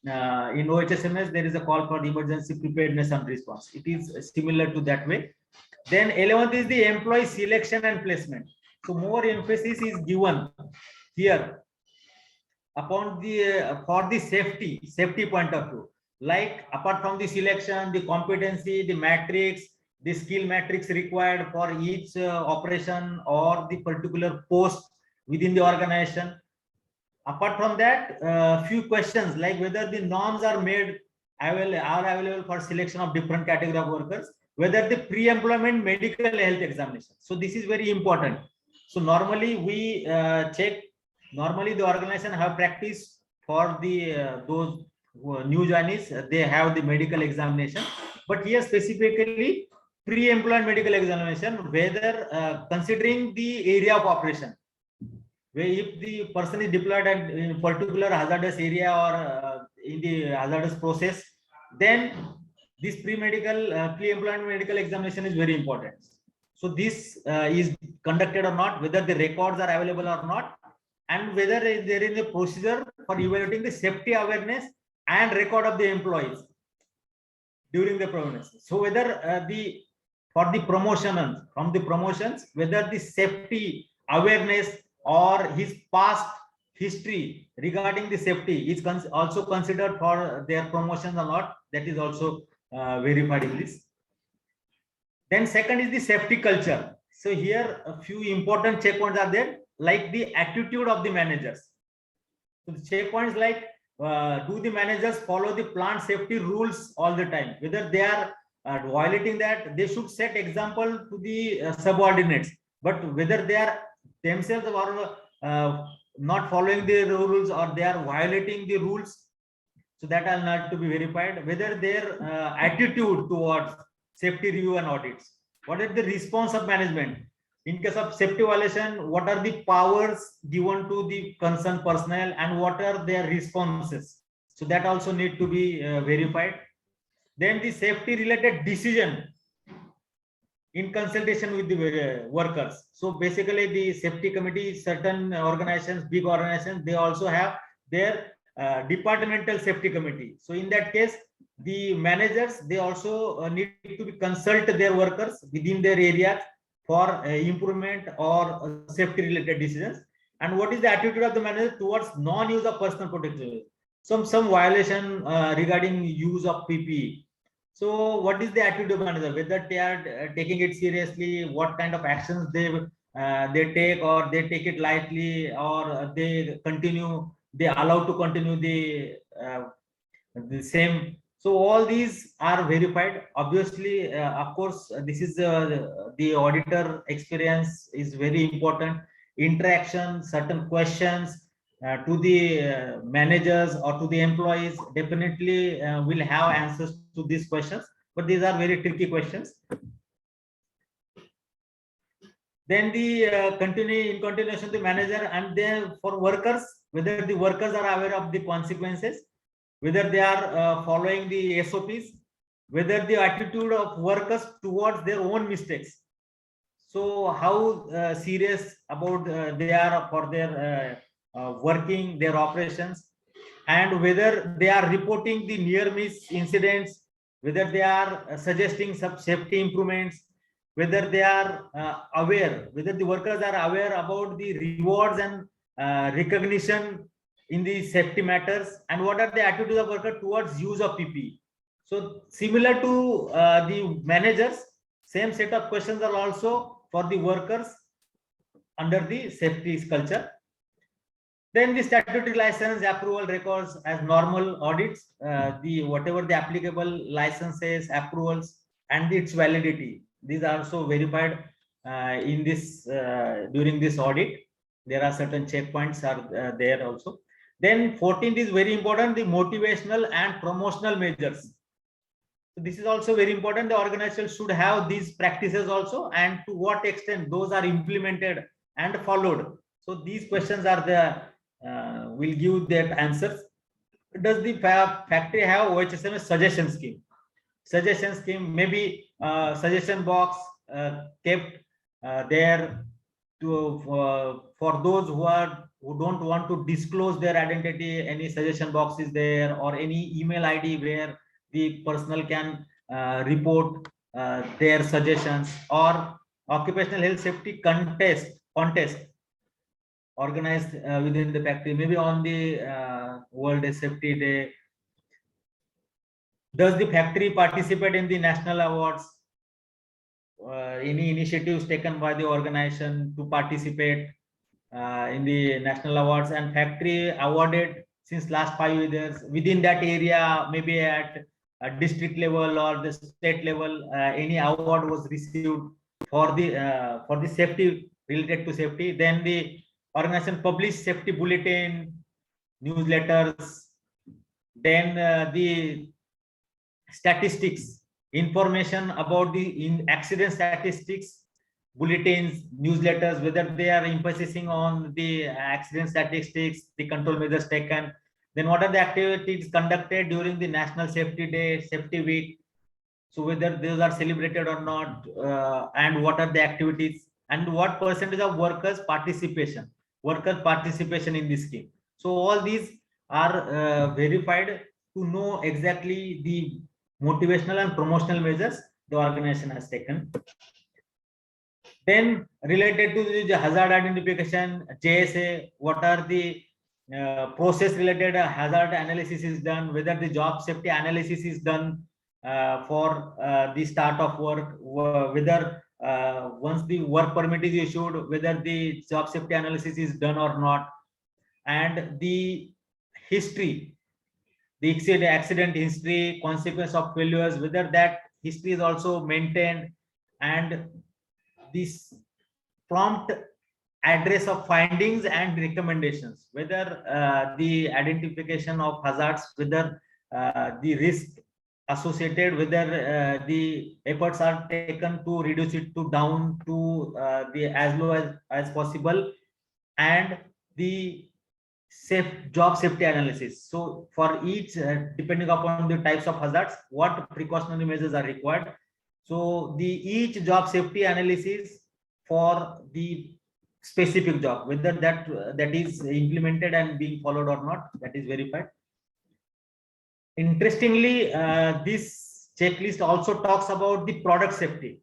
In OHSMS there is a call for the emergency preparedness and response. It is similar to that way. Then 11th is the employee selection and placement. So more emphasis is given here upon the for the safety point of view, like apart from the selection, the competency, the matrix, the skill matrix required for each operation or the particular post within the organization. Apart from that, few questions like whether the norms are available for selection of different category of workers, whether the pre-employment medical health examination. So this is very important. So normally we check, normally the organization have practice for the those new joinees, they have the medical examination, but here specifically pre-employment medical examination, whether considering the area of operation, where if the person is deployed at in particular hazardous area or in the hazardous process, then this pre-employment medical examination is very important. So this is conducted or not, whether the records are available or not, and whether there is a procedure for evaluating the safety awareness and record of the employees during the promotions. So whether for the promotions, whether the safety awareness or his past history regarding the safety is also considered for their promotions or not, that is also verified in this. Then second is the safety culture. So here a few important checkpoints are there, like the attitude of the managers. So the checkpoints like do the managers follow the plant safety rules all the time, whether they are violating that, they should set example to the subordinates, but whether they are themselves are not following the rules or they are violating the rules. So that are not to be verified. Whether their attitude towards safety review and audits. What is the response of management? In case of safety violation, what are the powers given to the concerned personnel and what are their responses? So that also need to be verified. Then the safety related decision in consultation with the workers. So basically the safety committee, certain organizations, big organizations, they also have their departmental safety committee. So in that case, the managers, they also need to be consult their workers within their areas for improvement or safety related decisions. And what is the attitude of the manager towards non-use of personal protective? Some violation regarding use of PPE. So what is the attitude of manager? Whether they are taking it seriously, what kind of actions they take, or they take it lightly, or they continue, they allow to continue the same. So all these are verified. Obviously, of course, this is the auditor experience is very important. Interaction, certain questions to the managers or to the employees definitely will have answers to these questions, but these are very tricky questions. Then the continuation the manager, and then for workers, whether the workers are aware of the consequences, whether they are following the SOPs, whether the attitude of workers towards their own mistakes. So how serious about they are for their working, their operations, and whether they are reporting the near miss incidents, whether they are suggesting some safety improvements, whether they are aware, whether the workers are aware about the rewards and recognition in the safety matters, and what are the attitudes of worker towards use of PPE. So similar to the managers, same set of questions are also for the workers under the safety culture. Then the statutory license approval records as normal audits, the whatever the applicable licenses, approvals, and its validity. These are also verified in this during this audit. There are certain checkpoints are there also. Then 14th is very important, the motivational and promotional measures. So this is also very important. The organization should have these practices also, and to what extent those are implemented and followed. So these questions are the will give that answers. Does the factory have OHSMS suggestion scheme? Suggestion scheme, maybe suggestion box kept there to for those who don't want to disclose their identity. Any suggestion box is there, or any email ID where the personnel can report their suggestions, or occupational health safety contest organized within the factory, maybe on the World Safety Day. Does the factory participate in the national awards? Any initiatives taken by the organization to participate in the national awards, and factory awarded since last 5 years within that area, maybe at a district level or the state level, any award was received for the safety related to safety. Then the organization publish safety bulletin, newsletters. Then the statistics, information about the accident statistics, bulletins, newsletters, whether they are emphasizing on the accident statistics, the control measures taken. Then what are the activities conducted during the National Safety Day, Safety Week? So whether those are celebrated or not, and what are the activities, and what percentage of workers participation in this scheme. So all these are verified to know exactly the motivational and promotional measures the organization has taken. Then related to the hazard identification, JSA, what are the process related hazard analysis is done, whether the job safety analysis is done for the start of work, whether once the work permit is issued, whether the job safety analysis is done or not, and the history, the accident history, consequence of failures, whether that history is also maintained, and this prompt address of findings and recommendations, whether the identification of hazards, whether the risk associated, whether the efforts are taken to reduce it to down to the as low as possible, and the job safety analysis. So for each, depending upon the types of hazards, what precautionary measures are required. So the each job safety analysis for the specific job, whether that is implemented and being followed or not, that is verified. Interestingly, this checklist also talks about the product safety.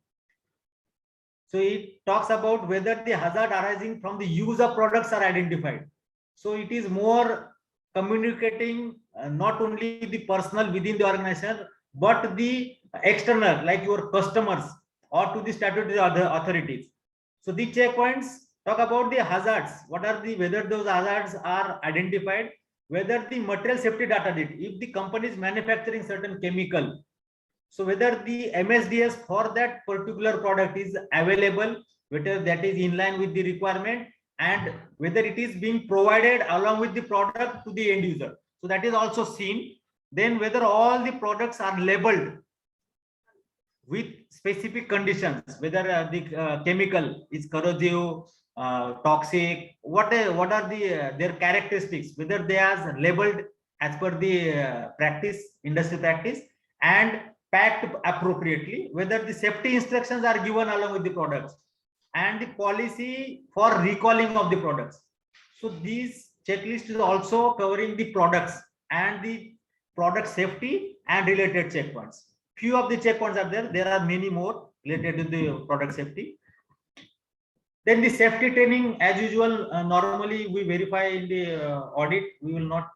So it talks about whether the hazard arising from the use of products are identified. So it is more communicating not only the personal within the organization, but the external, like your customers or to the statutory other authorities. So the checkpoints talk about the hazards. What are the, whether those hazards are identified, whether the material safety data did, if the company is manufacturing certain chemical, so whether the MSDS for that particular product is available, whether that is in line with the requirement, and whether it is being provided along with the product to the end user. So that is also seen. Then whether all the products are labeled with specific conditions, whether the chemical is corrosive, toxic, what are the their characteristics, whether they are labeled as per the industry practice, and packed appropriately, whether the safety instructions are given along with the products, and the policy for recalling of the products. So these checklist is also covering the products and the product safety and related checkpoints. Few of the checkpoints are there. There are many more related to the product safety. Then the safety training, as usual, normally we verify in the audit. We will not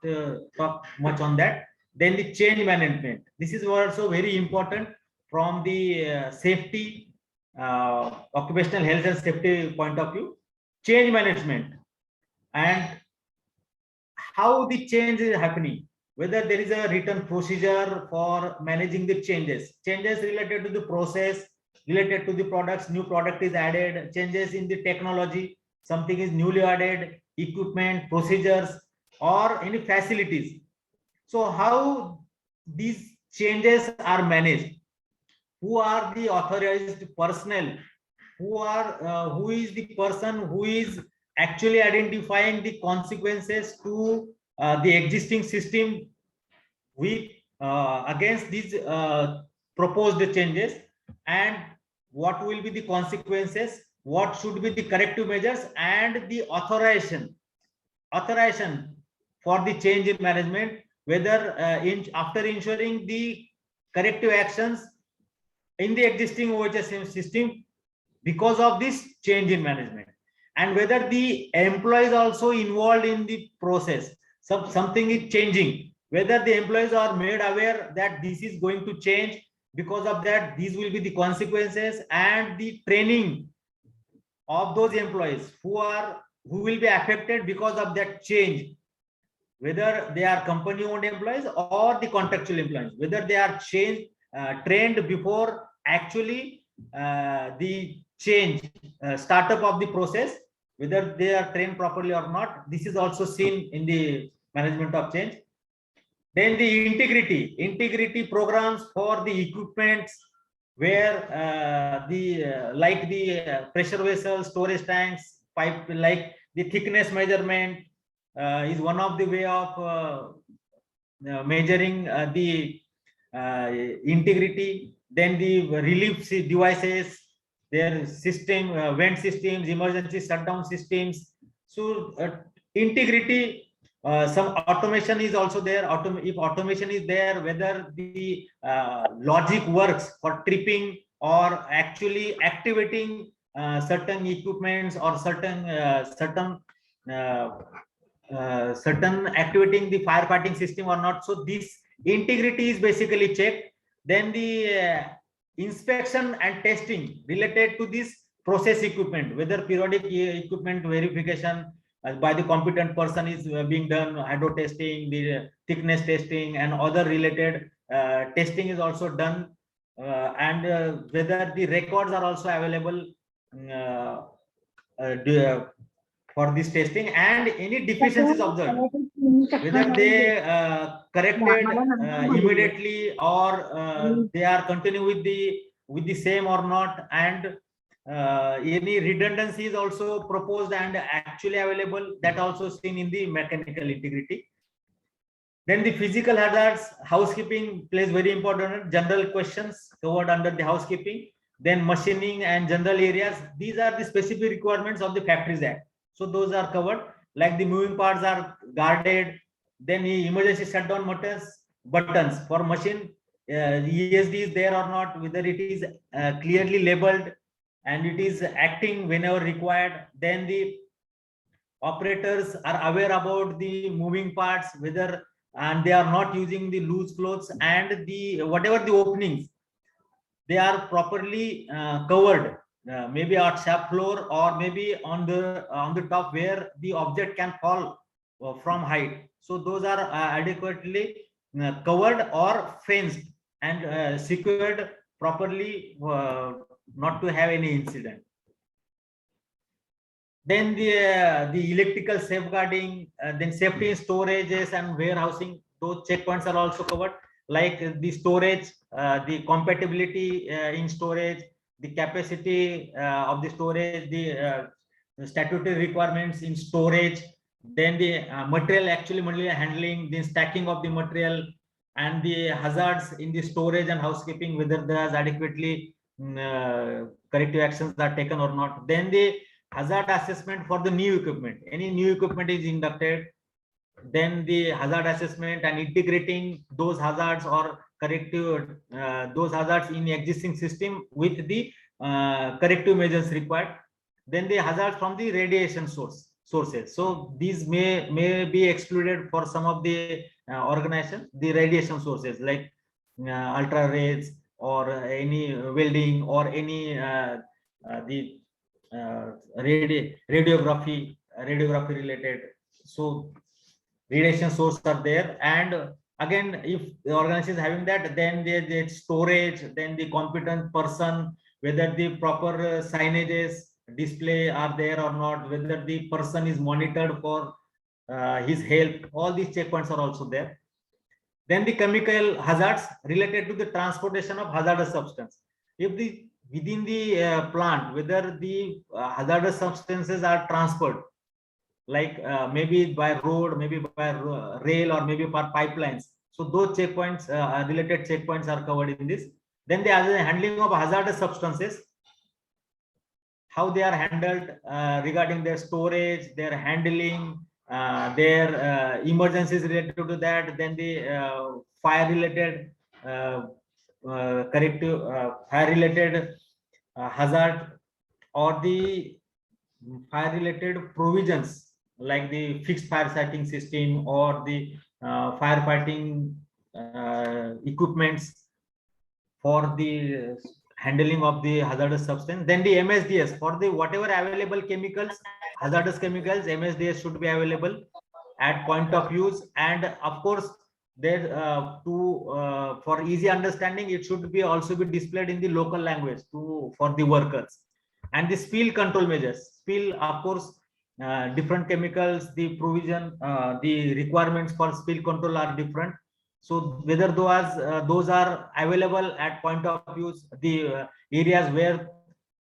talk much on that. Then the change management. This is also very important from the safety, occupational health and safety point of view. Change management and how the change is happening. Whether there is a written procedure for managing the changes related to the process, related to the products, new product is added, changes in the technology, something is newly added, equipment, procedures, or any facilities. So how these changes are managed, who are the authorized personnel, who is the person who is actually identifying the consequences to the existing system with against these proposed changes, and what will be the consequences, what should be the corrective measures, and the authorization for the change in management, whether after ensuring the corrective actions in the existing OHSM system because of this change in management, and whether the employees also involved in the process. Something is changing, whether the employees are made aware that this is going to change, because of that these will be the consequences, and the training of those employees who will be affected because of that change, whether they are company owned employees or the contractual employees, whether they are trained before actually the change startup of the process, whether they are trained properly or not. This is also seen in the management of change. Then the integrity programs for the equipments, where like the pressure vessels, storage tanks, pipe, like the thickness measurement is one of the way of measuring the integrity. Then the relief devices, their system, vent systems, emergency shutdown systems. So integrity. Some automation is also there. If automation is there, whether the logic works for tripping or actually activating certain equipments or certain activating the firefighting system or not. So this integrity is basically checked. Then the inspection and testing related to this process equipment, whether periodic equipment verification by the competent person is being done, hydro testing, the thickness testing, and other related testing is also done, and whether the records are also available for this testing, and any deficiencies observed, whether they corrected immediately or they are continue with the same or not, and any redundancy is also proposed and actually available, that also seen in the mechanical integrity. Then the physical hazards, housekeeping plays very important role. General questions covered under the housekeeping. Then machining and general areas. These are the specific requirements of the Factories Act. So those are covered. Like the moving parts are guarded. Then the emergency shutdown buttons for machine. ESD is there or not, whether it is clearly labeled and it is acting whenever required. Then the operators are aware about the moving parts, whether and they are not using the loose clothes, and the whatever the openings, they are properly covered, maybe at shaft floor or maybe on the top where the object can fall from height. So those are adequately covered or fenced and secured properly, not to have any incident. Then the electrical safeguarding, then safety in storages and warehousing, those checkpoints are also covered, like the storage, the compatibility in storage, the capacity of the storage, the statutory requirements in storage, then the material handling, the stacking of the material, and the hazards in the storage and housekeeping, whether there's adequately corrective actions are taken or not. Then the hazard assessment for the new equipment, any new equipment is inducted, then the hazard assessment and integrating those hazards or corrective those hazards in the existing system with the corrective measures required. Then the hazards from the radiation sources, so these may be excluded for some of the organizations, the radiation sources like ultra rays or any welding or any the radiography related. So radiation source are there, and again, if the organization is having that, then the storage, then the competent person, whether the proper signages display are there or not, whether the person is monitored for his health, all these checkpoints are also there. Then the chemical hazards related to the transportation of hazardous substance. If the within the plant, whether the hazardous substances are transferred, like maybe by road, maybe by rail, or maybe by pipelines. So those checkpoints, related checkpoints are covered in this. Then the handling of hazardous substances, how they are handled regarding their storage, their handling, their emergencies related to that. Then the fire related corrective fire related hazard, or the fire related provisions like the fixed fire sighting system or the firefighting equipments for the handling of the hazardous substance. Then the MSDS for the whatever available chemicals, hazardous chemicals, MSDS should be available at point of use. And of course, there for easy understanding, it should be also be displayed in the local language for the workers. And the spill control measures, spill, of course, different chemicals, the provision, the requirements for spill control are different. So whether those are available at point of use, the areas where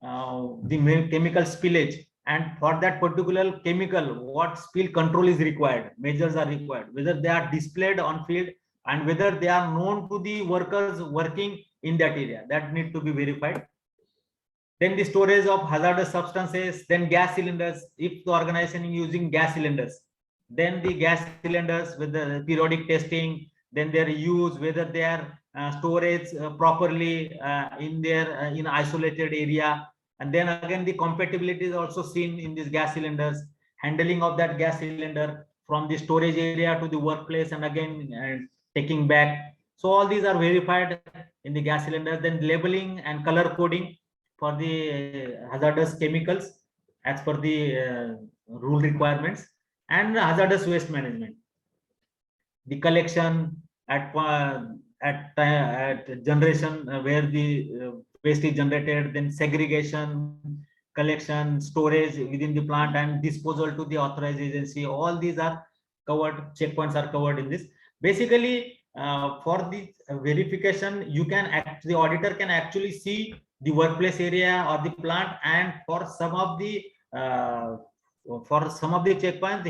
the chemical spillage, and for that particular chemical, what spill control is required, measures are required, whether they are displayed on field, and whether they are known to the workers working in that area, that need to be verified. Then the storage of hazardous substances, then gas cylinders, if the organization is using gas cylinders, then the gas cylinders with the periodic testing, then their use, whether they are storage properly in their in isolated area. And then again, the compatibility is also seen in these gas cylinders, handling of that gas cylinder from the storage area to the workplace, and again taking back. So all these are verified in the gas cylinders. Then labeling and color coding for the hazardous chemicals as per the rule requirements. And hazardous waste management, the collection at generation where the waste is generated, then segregation, collection, storage within the plant, and disposal to the authorized agency. All these are covered, checkpoints are covered in this. Basically, for the verification, you can the auditor can actually see the workplace area or the plant, and for some of the checkpoints,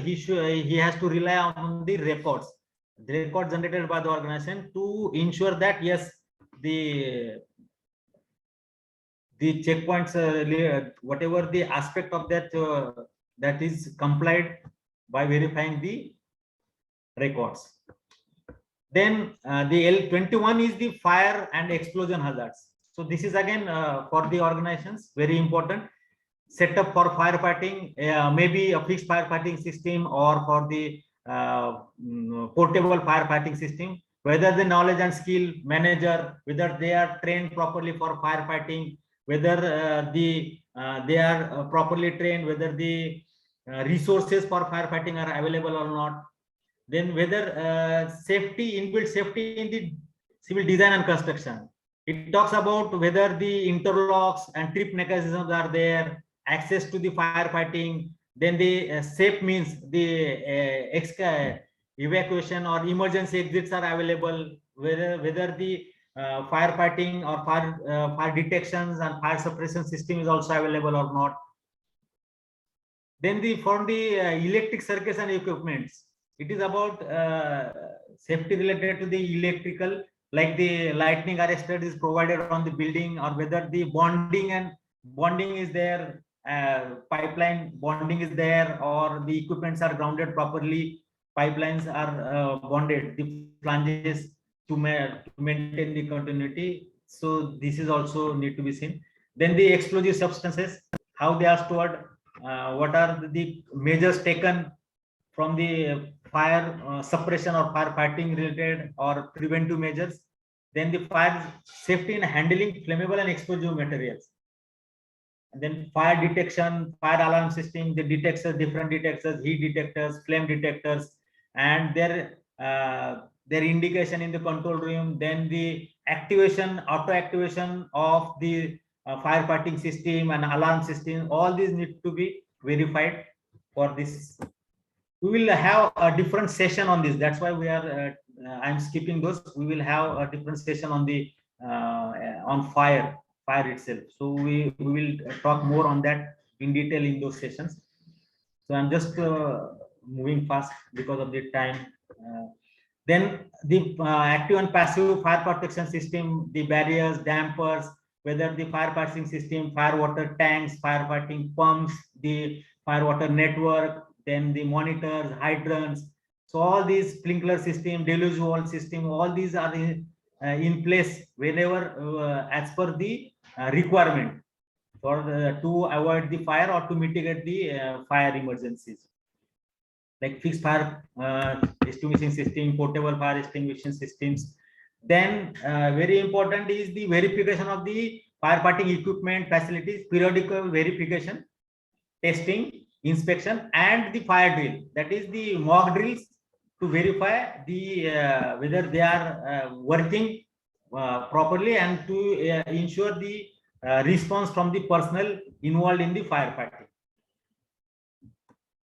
he has to rely on the records generated by the organization to ensure that yes, the checkpoints, whatever the aspect of that, that is complied by verifying the records. Then the L21 is the fire and explosion hazards. So this is again for the organizations very important. Setup for firefighting, maybe a fixed firefighting system, or for the portable firefighting system. Whether the knowledge and skill manager, whether they are trained properly for firefighting, whether they are properly trained, whether the resources for firefighting are available or not. Then whether safety, inbuilt safety in the civil design and construction. It talks about whether the interlocks and trip mechanisms are there, access to the firefighting. Then the safe means the evacuation or emergency exits are available, whether the firefighting or fire detections and fire suppression system is also available or not. Then from the electric circuits and equipments, it is about safety related to the electrical, like the lightning arrestor is provided on the building, or whether the bonding is there, pipeline bonding is there, or the equipments are grounded properly, pipelines are bonded, the flanges to maintain the continuity. So this is also need to be seen. Then the explosive substances, how they are stored, what are the measures taken from the fire suppression or firefighting related or preventive measures. Then the fire safety in handling flammable and explosive materials. And then fire detection, fire alarm system, the detectors, different detectors, heat detectors, flame detectors, and their indication in the control room. Then the activation, auto activation of the firefighting system and alarm system. All these need to be verified for this. We will have a different session on this. That's why we are I'm skipping those. We will have a different session on the on fire itself. So we will talk more on that in detail in those sessions. So I'm just moving fast because of the time. Then the active and passive fire protection system, the barriers, dampers, whether the fire fighting system, fire water tanks, firefighting pumps, the fire water network, then the monitors, hydrants. So all these sprinkler system, deluge valve system, all these are in place whenever as per the requirement for to avoid the fire or to mitigate the fire emergencies. Like fixed fire extinguishing system, portable fire extinguishing systems. Then very important is the verification of the firefighting equipment, facilities, periodical verification, testing, inspection, and the fire drill. That is the mock drills to verify the whether they are working properly, and to ensure the response from the personnel involved in the firefighting.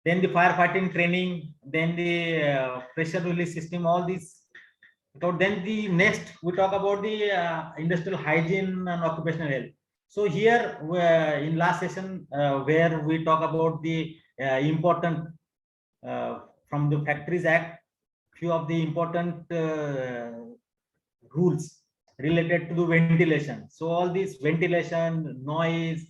Then the firefighting training, then the pressure release system, all these. So then the next we talk about the industrial hygiene and occupational health. So here in last session where we talk about the important from the Factories Act, few of the important rules related to the ventilation. So all this ventilation, noise.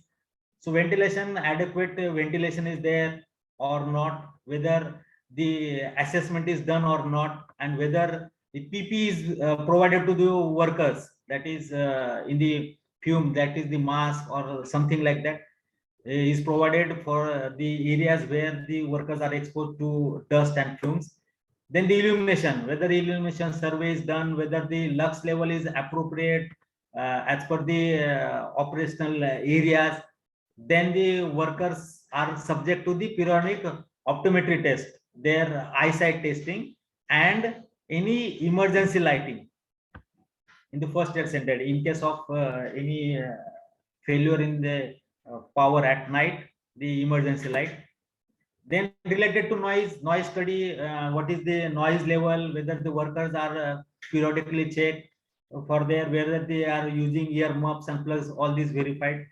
So ventilation, adequate ventilation is there or not, whether the assessment is done or not, and whether the PP is provided to the workers, that is in the fume, that is the mask or something like that is provided for the areas where the workers are exposed to dust and fumes. Then the illumination, whether the illumination survey is done, whether the lux level is appropriate as per the operational areas. Then the workers are subject to the periodic optometry test, their eyesight testing, and any emergency lighting in the first aid center in case of any failure in the power at night, the emergency light. Then related to noise study, what is the noise level, whether the workers are periodically checked for their, whether they are using ear muffs and plugs, all these verified.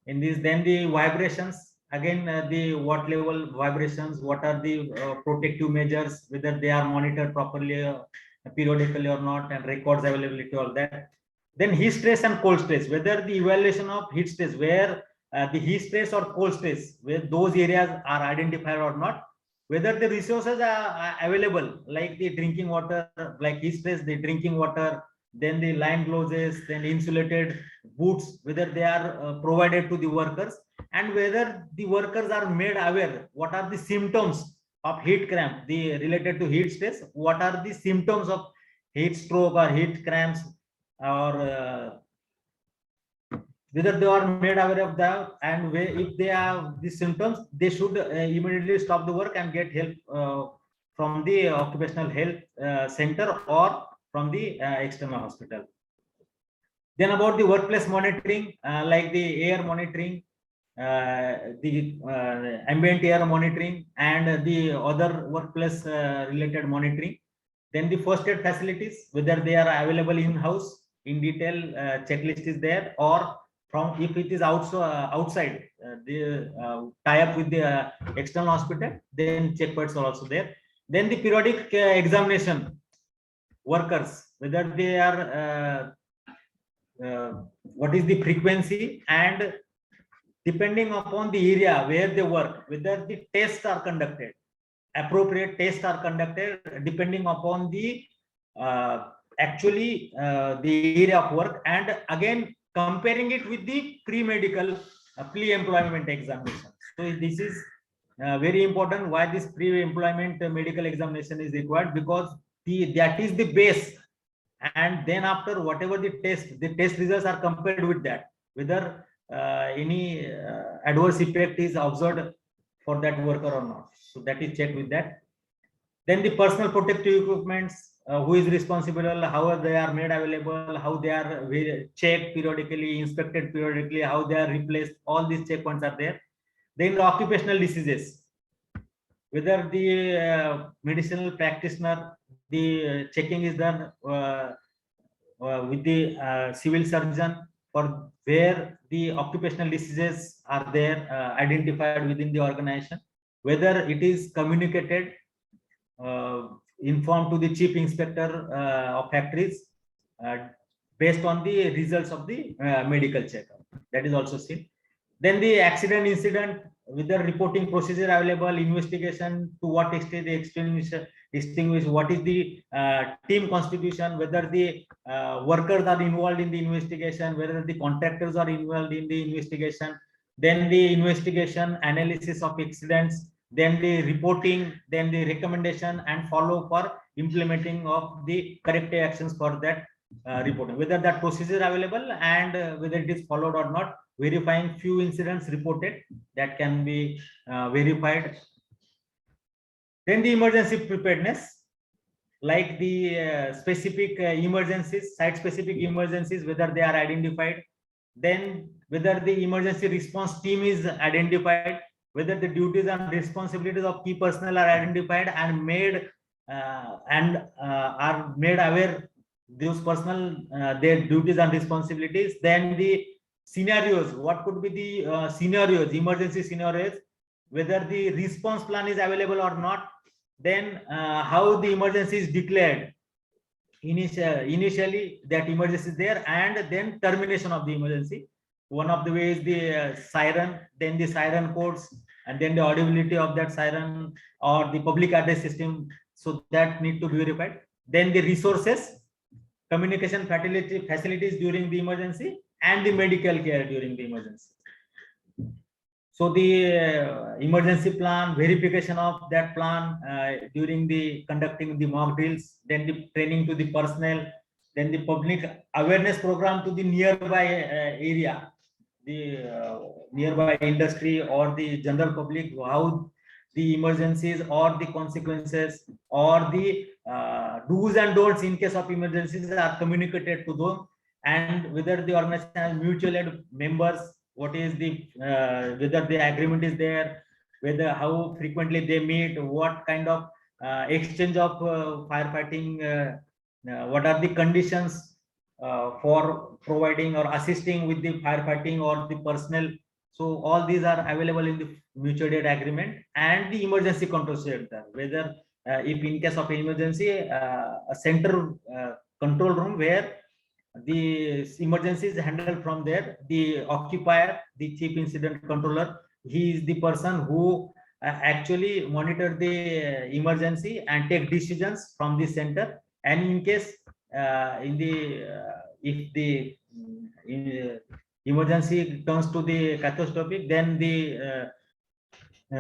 In this, then the vibrations, again, the what level vibrations, what are the protective measures, whether they are monitored properly, periodically or not, and records availability, all that. Then heat stress and cold stress, whether the evaluation of heat stress, where the heat stress or cold stress, where those areas are identified or not, whether the resources are available, like the drinking water, like heat stress, the drinking water, then the line glosses, then insulated boots, whether they are provided to the workers, and whether the workers are made aware what are the symptoms of heat cramp, the related to heat stress, what are the symptoms of heat stroke or heat cramps, or whether they are made aware of that, and if they have the symptoms, they should immediately stop the work and get help from the occupational health center or from the external hospital. Then about the workplace monitoring, like the air monitoring, the ambient air monitoring, and the other workplace related monitoring. Then the first aid facilities, whether they are available in-house, in detail checklist is there, or from, if it is also outside, the tie up with the external hospital, then checkpoints are also there. Then the periodic examination workers, whether they are what is the frequency, and depending upon the area where they work, whether the tests are conducted, appropriate tests are conducted depending upon the actually the area of work, and again comparing it with the pre-medical pre-employment examination. So this is very important, why this pre-employment medical examination is required, because that is the base, and then after whatever the test results are compared with that, whether any adverse effect is observed for that worker or not. So that is checked with that. Then the personal protective equipments, who is responsible, how they are made available, how they are checked periodically, inspected periodically, how they are replaced, all these checkpoints are there. Then the occupational diseases, whether the medicinal practitioner, the checking is done with the civil surgeon, for where the occupational diseases are there identified within the organization, whether it is communicated, informed to the chief inspector of factories based on the results of the medical checkup. That is also seen. Then the accident incident, whether reporting procedure available, investigation, to what extent they extinguish, what is the team constitution, whether the workers are involved in the investigation, whether the contractors are involved in the investigation, then the investigation, analysis of accidents, then the reporting, then the recommendation and follow for implementing of the corrective actions for that reporting, whether that procedure available and whether it is followed or not, verifying few incidents reported that can be verified. Then the emergency preparedness, like the specific emergencies, site specific emergencies, whether they are identified, then whether the emergency response team is identified, whether the duties and responsibilities of key personnel are identified and made are made aware, those personnel their duties and responsibilities. Then the scenarios, what could be the scenarios, emergency scenarios, whether the response plan is available or not, then how the emergency is declared, initially that emergency is there, and then termination of the emergency. One of the ways the siren, then the siren codes, and then the audibility of that siren or the public address system, so that need to be verified. Then the resources, communication facilities during the emergency, and the medical care during the emergency. So the emergency plan, verification of that plan during the conducting the mock drills, then the training to the personnel, then the public awareness program to the nearby area, the nearby industry or the general public, how the emergencies or the consequences or the do's and don'ts in case of emergencies are communicated to them, and whether the organization has mutual aid members, what is the whether the agreement is there, whether how frequently they meet, what kind of exchange of firefighting, what are the conditions for providing or assisting with the firefighting or the personnel. So all these are available in the mutual aid agreement. And the emergency control center, whether if in case of emergency, a center control room where the emergency is handled from there. The occupier, the chief incident controller, he is the person who actually monitor the emergency and take decisions from the center. And in case in the if the emergency turns to the catastrophic, then the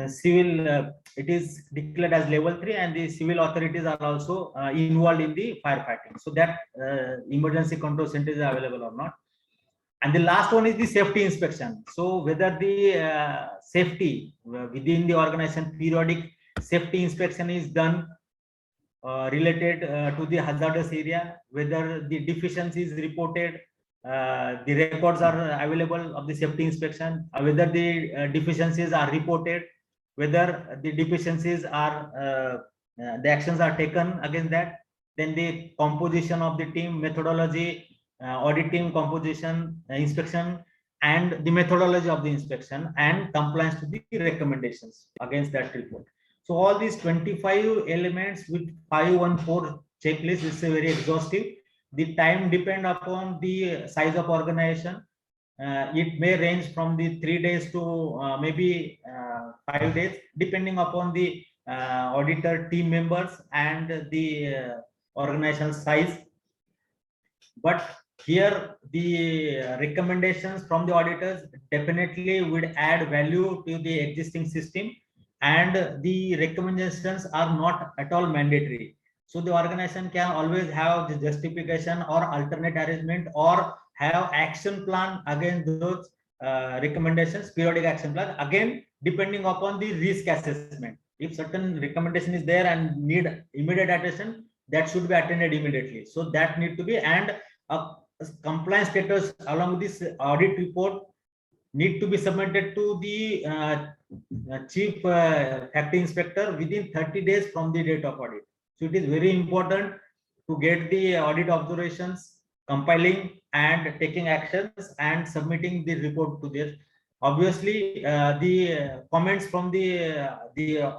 civil it is declared as level 3, and the civil authorities are also involved in the firefighting, so that emergency control center is available or not. And the last one is the safety inspection. So whether the safety within the organization, periodic safety inspection is done related to the hazardous area, whether the deficiencies reported, the records are available of the safety inspection, whether the deficiencies are reported, whether the deficiencies are the actions are taken against that. Then the composition of the team, methodology, audit team composition, inspection, and the methodology of the inspection, and compliance to the recommendations against that report. So all these 25 elements with 514 checklist is very exhaustive. The time depend upon the size of organization. It may range from the 3 days to maybe 5 days, depending upon the auditor team members and the organizational size. But here the recommendations from the auditors definitely would add value to the existing system, and the recommendations are not at all mandatory. So the organization can always have the justification or alternate arrangement, or have action plan against those recommendations, periodic action plan, again depending upon the risk assessment. If certain recommendation is there and need immediate attention, that should be attended immediately. So that need to be, and a compliance status along with this audit report need to be submitted to the chief factory inspector within 30 days from the date of audit. So it is very important to get the audit observations, compiling and taking actions and submitting the report to this. Obviously, the comments from the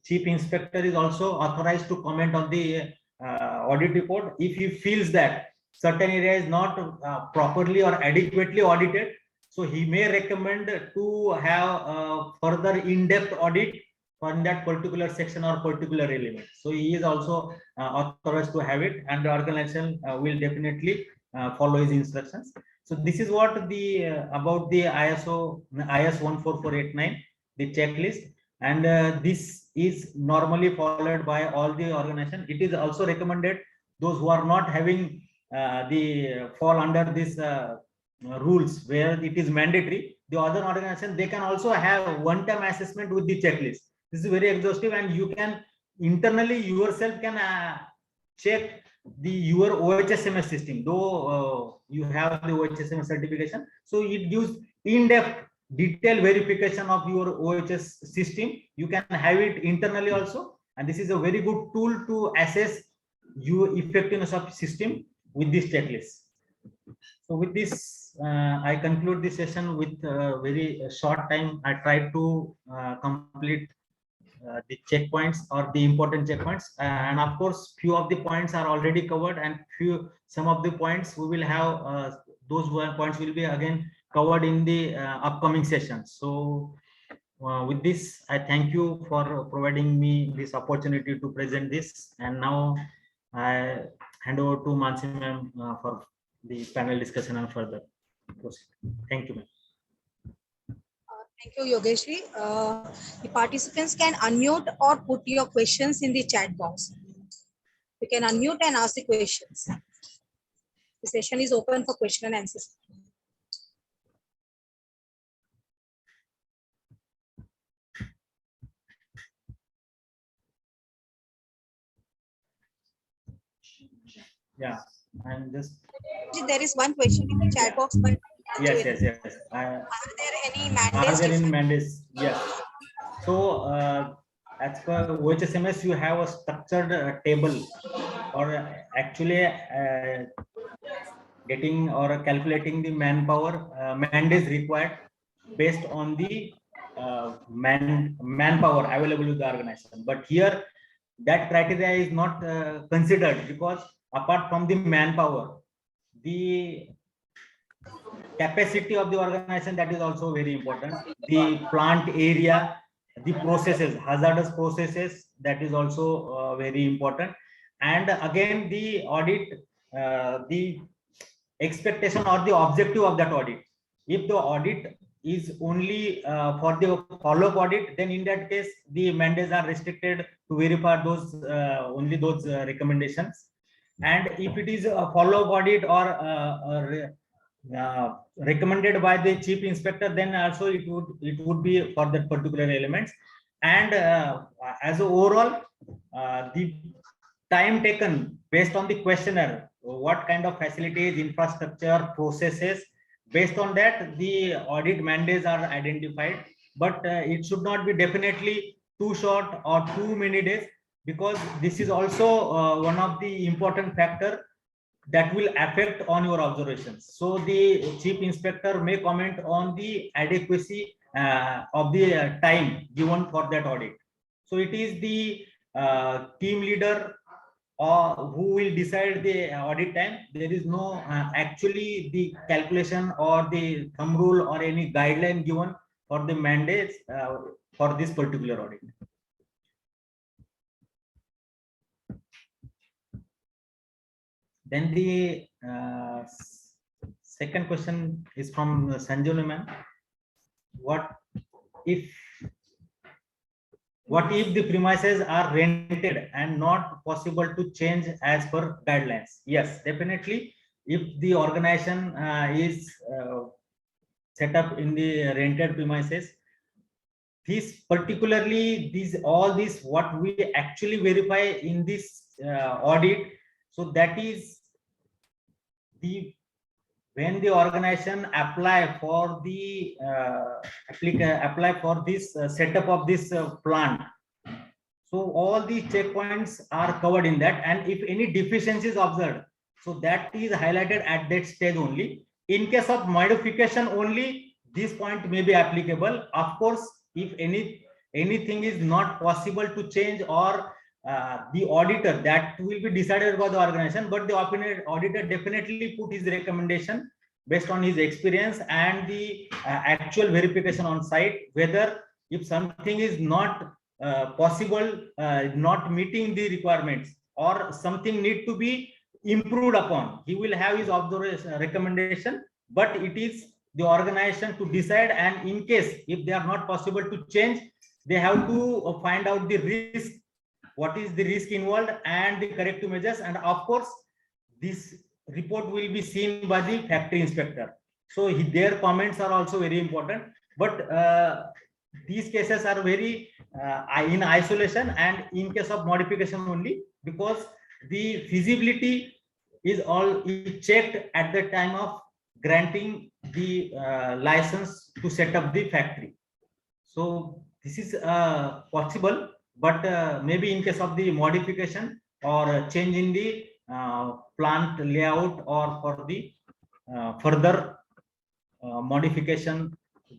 chief inspector is also authorized to comment on the audit report if he feels that certain area is not properly or adequately audited. So he may recommend to have further in-depth audit on that particular section or particular element. So he is also authorized to have it, and the organization will definitely follow his instructions. So this is what the about the IS 14489, the checklist, and this is normally followed by all the organization. It is also recommended those who are not having the fall under this rules where it is mandatory, the other organization, they can also have one-time assessment with the checklist. This is very exhaustive, and you can internally yourself can check the your OHSMS system, though you have the OHSMS certification. So it gives in-depth detailed verification of your OHS system. You can have it internally also, and this is a very good tool to assess your effectiveness of system with this checklist. So with this, I conclude this session with a very short time. I tried to complete the checkpoints or the important checkpoints, and of course, few of the points are already covered, and some of the points we will have. Those points will be again covered in the upcoming sessions. So with this, I thank you for providing me this opportunity to present this, and now I hand over to Mansi ma'am for the panel discussion and further proceed. Thank you, ma'am. Thank you, Yogeshri. The participants can unmute or put your questions in the chat box. You can unmute and ask the questions. The session is open for question and answers. Yeah, I'm just. There is one question in the chat box, but Yes, yes, yes. Are there any Are mandates there in different? mandates? Yes. So, as per OHSMS, you have a structured table, or actually getting or calculating the manpower mandates required based on the manpower available with the organization. But here, that criteria is not considered, because apart from the manpower, the capacity of the organization, that is also very important. The plant area, the processes, hazardous processes, that is also very important. And again, the audit, the expectation or the objective of that audit. If the audit is only for the follow-up audit, then in that case the mandates are restricted to verify those only those recommendations. And if it is a follow-up audit or recommended by the chief inspector, then also it would be for that particular elements. And as a overall, the time taken based on the questionnaire, what kind of facilities, infrastructure, processes, based on that the audit mandates are identified. But it should not be definitely too short or too many days, because this is also one of the important factor that will affect on your observations. So the chief inspector may comment on the adequacy of the time given for that audit. So it is the team leader or who will decide the audit time. There is no actually the calculation or the thumb rule or any guideline given for the mandates for this particular audit. Then the second question is from Sanjana ma'am. What if the premises are rented and not possible to change as per guidelines? Yes, definitely. If the organization is set up in the rented premises, this particularly all this what we actually verify in this audit. So that is the when the organization apply for the apply for this setup of this plant. So all these checkpoints are covered in that, and if any deficiencies observed, so that is highlighted at that stage only. In case of modification only, this point may be applicable. Of course, if anything is not possible to change, or the auditor, that will be decided by the organization, but the auditor definitely put his recommendation based on his experience and the actual verification on site, whether if something is not possible, not meeting the requirements, or something need to be improved upon, he will have his observation recommendation. But it is the organization to decide, and in case if they are not possible to change, they have to find out the risk, what is the risk involved, and the corrective measures. And of course, this report will be seen by the factory inspector. So their comments are also very important. But these cases are very in isolation and in case of modification only, because the feasibility is all checked at the time of granting the license to set up the factory. So this is possible, but maybe in case of the modification or change in the plant layout, or for the further modification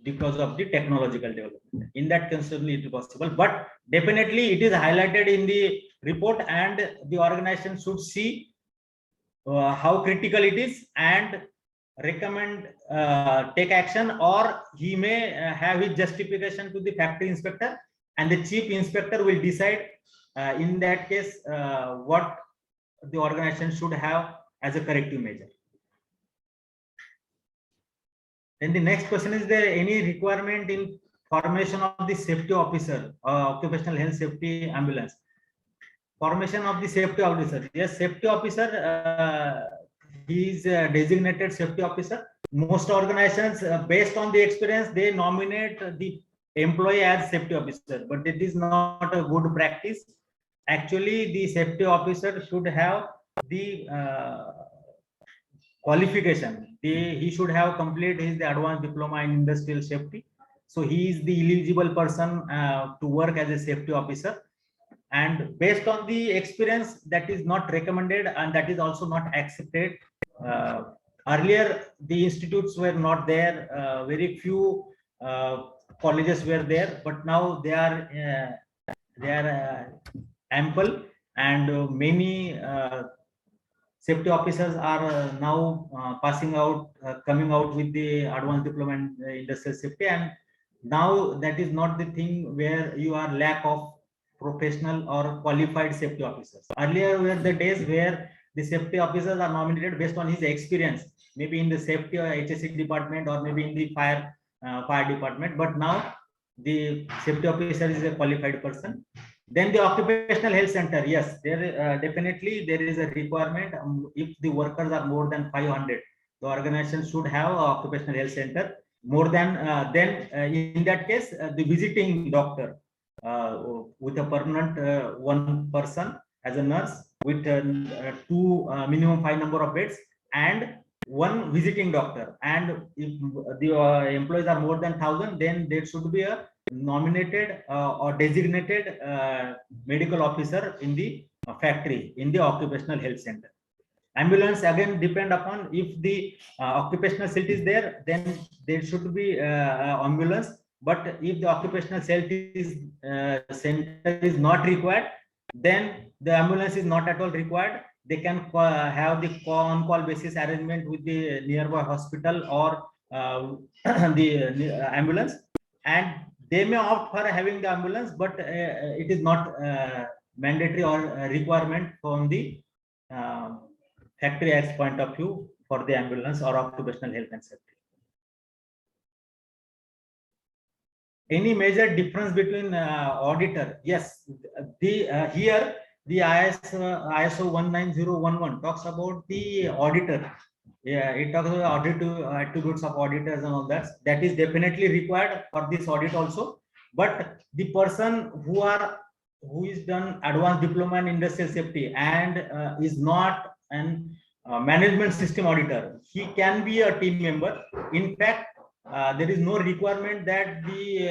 because of the technological development, in that case only it is possible. But definitely it is highlighted in the report, and the organization should see how critical it is and recommend take action, or he may have his justification to the factory inspector, and the chief inspector will decide in that case what the organization should have as a corrective measure. Then the next question is, there any requirement in formation of the safety officer, occupational health safety ambulance? Formation of the safety officer. Yes, safety officer, he is a designated safety officer. Most organizations, based on the experience, they nominate the employee as safety officer, but it is not a good practice. Actually, the safety officer should have the qualification. He should have completed his advanced diploma in industrial safety. So he is the eligible person to work as a safety officer. And based on the experience, that is not recommended and that is also not accepted. Earlier, the institutes were not there. Very few colleges were there, but now they are ample, and many safety officers are now passing out, coming out with the advanced diploma in industrial safety. And now that is not the thing where you are lack of professional or qualified safety officers. Earlier were the days where the safety officers are nominated based on his experience, maybe in the safety or HSC department or maybe in the fire department. But now the safety officer is a qualified person. Then the occupational health center, yes, there definitely there is a requirement. If the workers are more than 500, the organization should have an occupational health center. More than in that case, the visiting doctor with a permanent one person as a nurse with two minimum 5 number of beds and one visiting doctor. And if the employees are more than 1,000, then there should be a nominated or designated medical officer in the factory, in the occupational health center. Ambulance again depend upon, if the occupational health is there, then there should be ambulance. But if the occupational health is center is not required, then the ambulance is not at all required. They can have the on-call basis arrangement with the nearby hospital or the ambulance, and they may opt for having the ambulance, but it is not mandatory or requirement from the factory acts point of view for the ambulance or occupational health and safety. Any major difference between auditor? Yes, the here the ISO 19011 talks about the auditor. Yeah, it talks about attributes of auditors and all that. That is definitely required for this audit also. But the person who is done advanced diploma in industrial safety and is not an management system auditor, he can be a team member. In fact, there is no requirement that the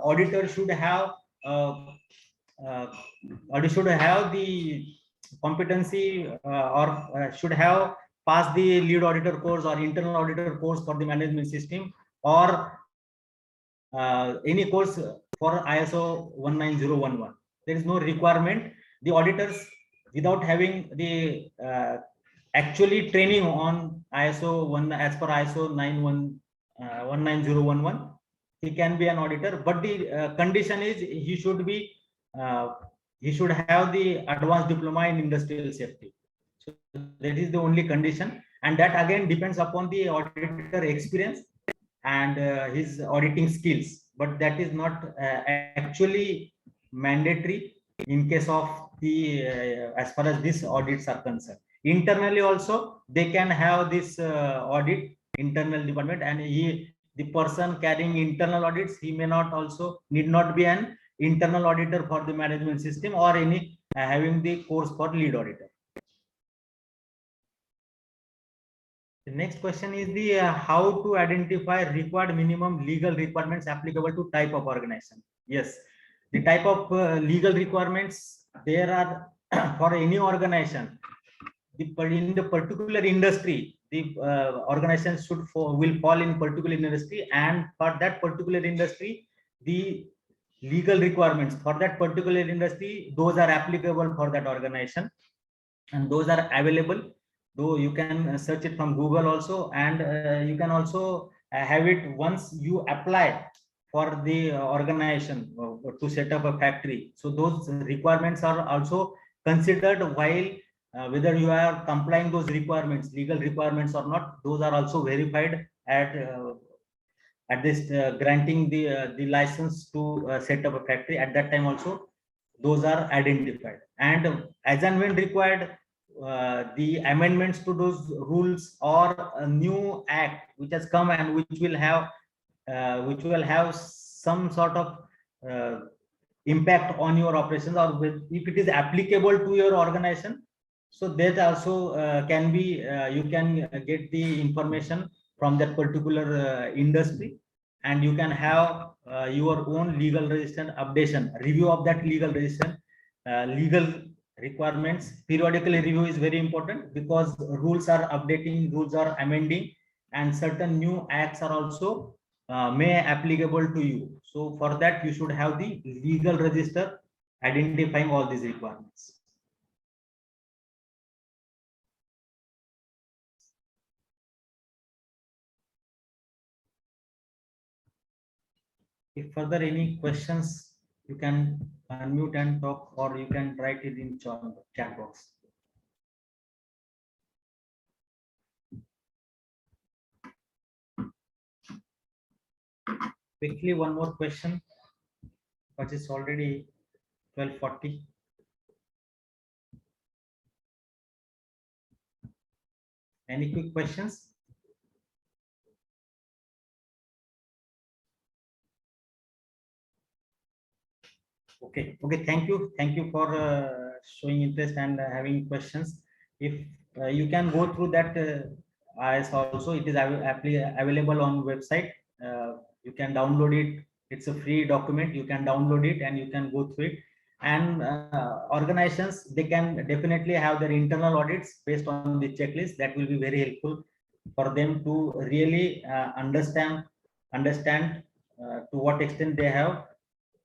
auditor should have the competency or should have passed the lead auditor course or internal auditor course for the management system or any course for ISO 19011. There is no requirement. The auditors, without having the actually training on ISO 1 as per ISO 19011, he can be an auditor. But the condition is he should have the advanced diploma in industrial safety. So that is the only condition, and that again depends upon the auditor experience and his auditing skills. But that is not actually mandatory in case of the as far as these audits are concerned. Internally also they can have this audit internal department, and the person carrying internal audits, he may not also need not be an internal auditor for the management system or any having the course for lead auditor. The next question is the how to identify required minimum legal requirements applicable to type of organization. Yes, the type of legal requirements there are for any organization. In the particular industry, the organization will fall in particular industry, and for that particular industry, the legal requirements for that particular industry, those are applicable for that organization, and those are available. Though you can search it from Google also, and you can also have it once you apply for the organization to set up a factory. So those requirements are also considered while whether you are complying those requirements, legal requirements or not. Those are also verified at this granting the license to set up a factory. At that time also those are identified, and as and when required, the amendments to those rules or a new act which has come and which will have some sort of impact on your operations, or if it is applicable to your organization, So that also can be, you can get the information from that particular industry, and you can have your own legal registration updation, review of that legal registration, legal requirements. Periodically review is very important because rules are updating, rules are amending, and certain new acts are also may applicable to you. So for that, you should have the legal register identifying all these requirements. If further any questions, you can unmute and talk, or you can write it in chat box. Quickly, one more question, but it's already 12:40. Any quick questions? Okay, thank you for showing interest and having questions. If you can go through that, as also it is available on website. You can download it. It's a free document. You can download it and you can go through it. And organizations, they can definitely have their internal audits based on the checklist. That will be very helpful for them to really understand to what extent they have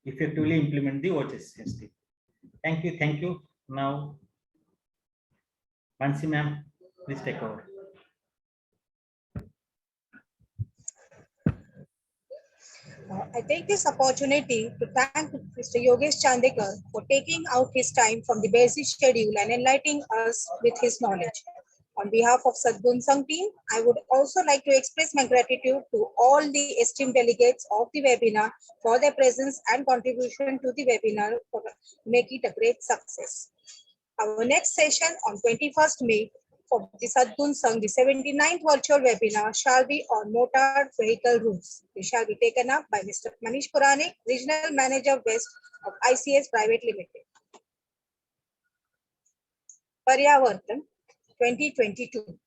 effectively implement the OCCUPATIONal. Thank you. Thank you. Now, Mansi ma'am, please take over. I take this opportunity to thank Mr. Yogesh Chandekar for taking out his time from the busy schedule and enlightening us with his knowledge. On behalf of Sadgun Sangh team, I would also like to express my gratitude to all the esteemed delegates of the webinar for their presence and contribution to the webinar for make it a great success. Our next session on 21st May for the Sadgun Sangh, the 79th virtual webinar shall be on motor vehicle rules. It shall be taken up by Mr. Manish Puranik, Regional Manager West of ICS Private Limited. Paryavartan 2022.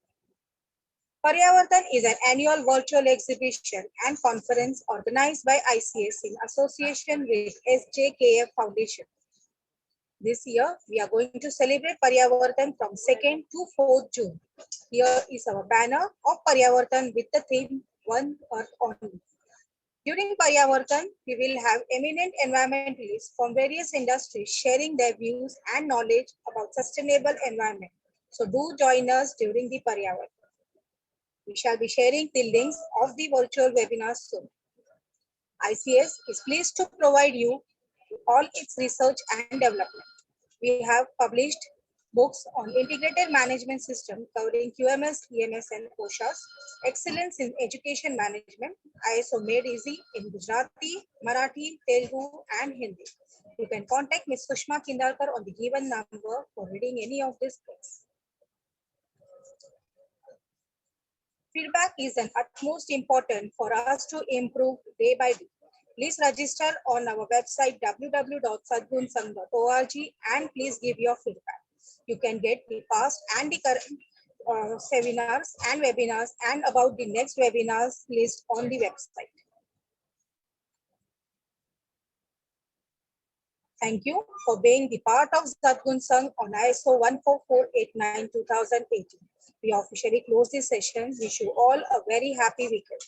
Paryavartan is an annual virtual exhibition and conference organized by ICS in association with SJKF Foundation. This year, we are going to celebrate Paryavartan from 2nd to 4th June. Here is our banner of Paryavartan with the theme One Earth Only. During Paryavartan, we will have eminent environmentalists from various industries sharing their views and knowledge about sustainable environment. So do join us during the Paryavartan. We shall be sharing the links of the virtual webinar soon. ICS is pleased to provide you all its research and development. We have published books on integrated management system covering QMS, EMS, and OSHAs, excellence in education management, ISO made easy in Gujarati, Marathi, Telugu, and Hindi. You can contact Ms. Sushma Kindarkar on the given number for reading any of these books. Feedback is an utmost important for us to improve day by day. Please register on our website www.sadgunsang.org and please give your feedback. You can get the past and the current seminars and webinars and about the next webinars list on the website. Thank you for being the part of Sadgun Sangh on ISO 14489-2018. We officially close this session. Wish you all a very happy weekend.